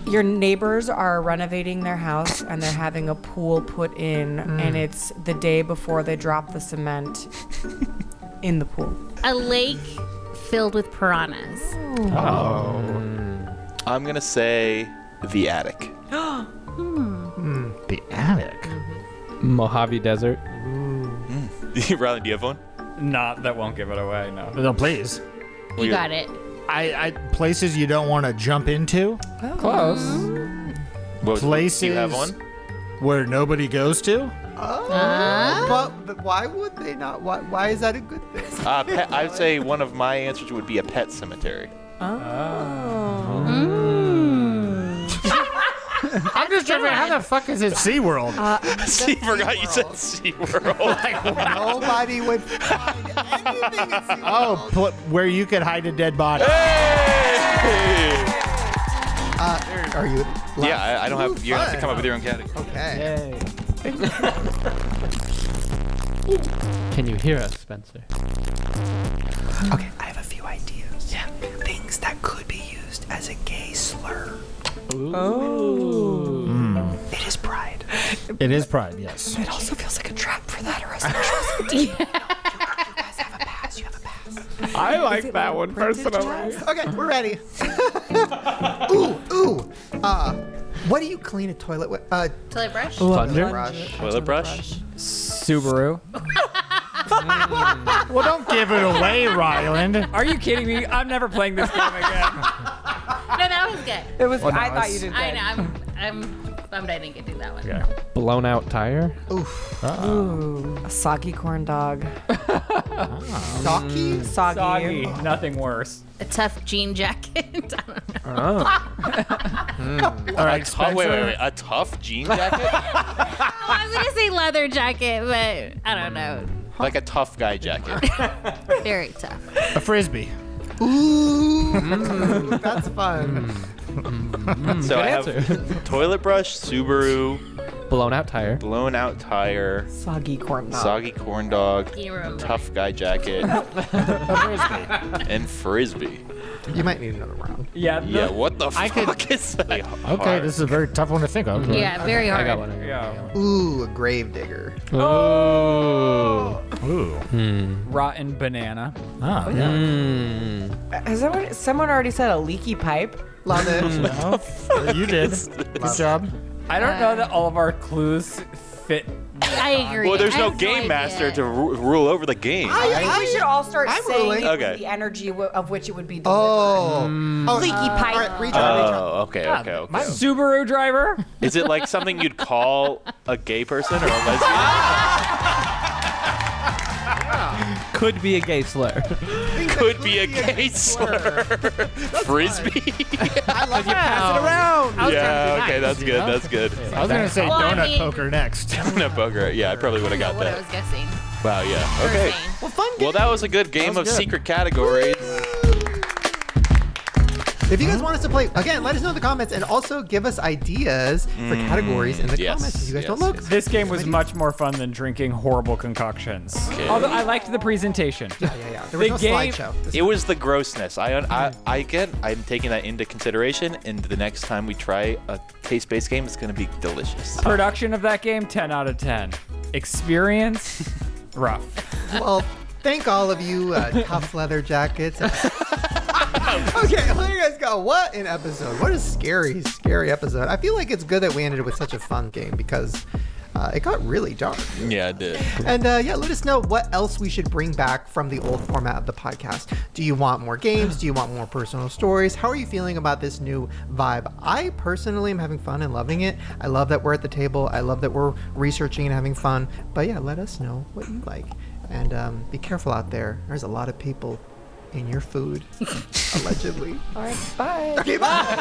Speaker 8: Your neighbors are renovating their house and they're having a pool put in, and it's the day before they drop the cement in the pool.
Speaker 7: A lake filled with piranhas.
Speaker 6: I'm gonna say the attic.
Speaker 13: The attic.
Speaker 3: Mojave Desert.
Speaker 6: Ryland, do you have one?
Speaker 2: Not that won't give it away. No.
Speaker 13: No, please.
Speaker 7: You got it.
Speaker 13: I places you don't want to jump into.
Speaker 3: Close.
Speaker 13: Places
Speaker 6: Do you have one?
Speaker 13: where nobody goes to.
Speaker 1: But why would they not? Why is that a good thing?
Speaker 6: I would say one of my answers would be a pet cemetery.
Speaker 13: I'm just trying to. How the fuck is it SeaWorld?
Speaker 6: See, forgot you said SeaWorld.
Speaker 1: Nobody would find anything in SeaWorld.
Speaker 13: Where you could hide a dead body.
Speaker 1: Are you?
Speaker 6: Yeah, I don't have. You have to come up with your own category.
Speaker 1: Okay.
Speaker 3: Can you hear us, Spencer?
Speaker 1: Okay, I have a few ideas. Yeah. Things that could be used as a gay slur.
Speaker 3: Ooh.
Speaker 1: It is pride.
Speaker 13: It is pride, yes.
Speaker 8: It also feels like a trap for that heterosexual.
Speaker 1: You guys have a pass. You have a pass.
Speaker 3: I like that one personally.
Speaker 1: Okay, we're ready. Ooh. What do you clean a toilet with?
Speaker 7: Toilet brush?
Speaker 3: Plunger?
Speaker 6: Toilet brush?
Speaker 2: Subaru.
Speaker 13: Well, don't give it away, Ryland.
Speaker 2: Are you kidding me? I'm never playing this game again.
Speaker 7: No, that was good.
Speaker 8: It was.
Speaker 3: Well, no,
Speaker 8: I thought you did.
Speaker 7: I know. I'm bummed I didn't get to do that one.
Speaker 3: Blown out tire?
Speaker 1: Oof.
Speaker 8: Ooh, a soggy corn dog.
Speaker 1: Soggy?
Speaker 2: Soggy. Nothing worse.
Speaker 7: A tough jean jacket. I don't know.
Speaker 6: All right, wait. A tough jean jacket?
Speaker 7: I was gonna say leather jacket, but I don't know.
Speaker 6: Like a tough guy jacket.
Speaker 7: Very tough.
Speaker 13: A frisbee.
Speaker 1: Ooh, that's fun.
Speaker 6: So I have toilet brush, Subaru,
Speaker 3: blown out tire,
Speaker 8: soggy corn
Speaker 6: dog, tough guy jacket, and frisbee.
Speaker 1: You might need another round.
Speaker 6: Yeah. What the fuck is that?
Speaker 13: Okay, this is a very tough one to think of.
Speaker 7: Yeah, very hard.
Speaker 3: I got one.
Speaker 2: Yeah.
Speaker 1: Ooh, a grave digger.
Speaker 3: Oh.
Speaker 13: Ooh.
Speaker 2: Rotten banana.
Speaker 13: Oh,
Speaker 1: yeah.
Speaker 8: Has someone already said a leaky pipe?
Speaker 1: Love it.
Speaker 13: No, you did. Good job.
Speaker 2: I don't know that all of our clues fit.
Speaker 7: I agree.
Speaker 6: Well, there's
Speaker 7: I
Speaker 6: no
Speaker 7: have
Speaker 6: game
Speaker 7: idea.
Speaker 6: master to rule over the game.
Speaker 8: I think we should all start
Speaker 1: I'm
Speaker 8: saying
Speaker 1: ruling.
Speaker 8: it with
Speaker 6: Okay.
Speaker 8: the energy of which it would be delivered.
Speaker 1: Leaky
Speaker 8: pipe.
Speaker 1: All right, retry.
Speaker 6: Oh, okay.
Speaker 2: My Subaru driver.
Speaker 6: Is it like something you'd call a gay person or a lesbian?
Speaker 3: Could be a gay slur.
Speaker 6: Could be a gay slur. Frisbee.
Speaker 1: I love
Speaker 3: You pass it around.
Speaker 6: Yeah, okay, that's good. That's good.
Speaker 13: I was going to say donut poker next.
Speaker 6: Donut poker. Yeah, I probably would have got
Speaker 7: What I
Speaker 6: that.
Speaker 7: was guessing.
Speaker 6: Wow, yeah. Okay.
Speaker 1: Well, fun
Speaker 6: Well, that was a good game of
Speaker 13: good.
Speaker 6: secret categories.
Speaker 1: If you guys want us to play, again, let us know in the comments and also give us ideas for categories in the comments. If you guys don't look.
Speaker 2: This game was much more fun than drinking horrible concoctions.
Speaker 6: Okay.
Speaker 2: Although I liked the presentation.
Speaker 1: Yeah. There was
Speaker 2: The
Speaker 1: no
Speaker 2: game-
Speaker 1: slideshow.
Speaker 6: It was the grossness. I'm taking that into consideration, and the next time we try a taste-based game, it's going to be delicious.
Speaker 2: Production of that game, 10 out of 10. Experience, rough.
Speaker 1: Well, thank all of you tough leather jackets. Okay, there you guys go. What an episode. What a scary episode. I feel like it's good that we ended it with such a fun game because it got really dark.
Speaker 6: Yeah, it did.
Speaker 1: And let us know what else we should bring back from the old format of the podcast. Do you want more games? Do you want more personal stories? How are you feeling about this new vibe? I personally am having fun and loving it. I love that we're at the table. I love that we're researching and having fun. But yeah, let us know what you like. And be careful out there. There's a lot of people in your food, allegedly.
Speaker 8: All right, bye.
Speaker 1: Okay, bye.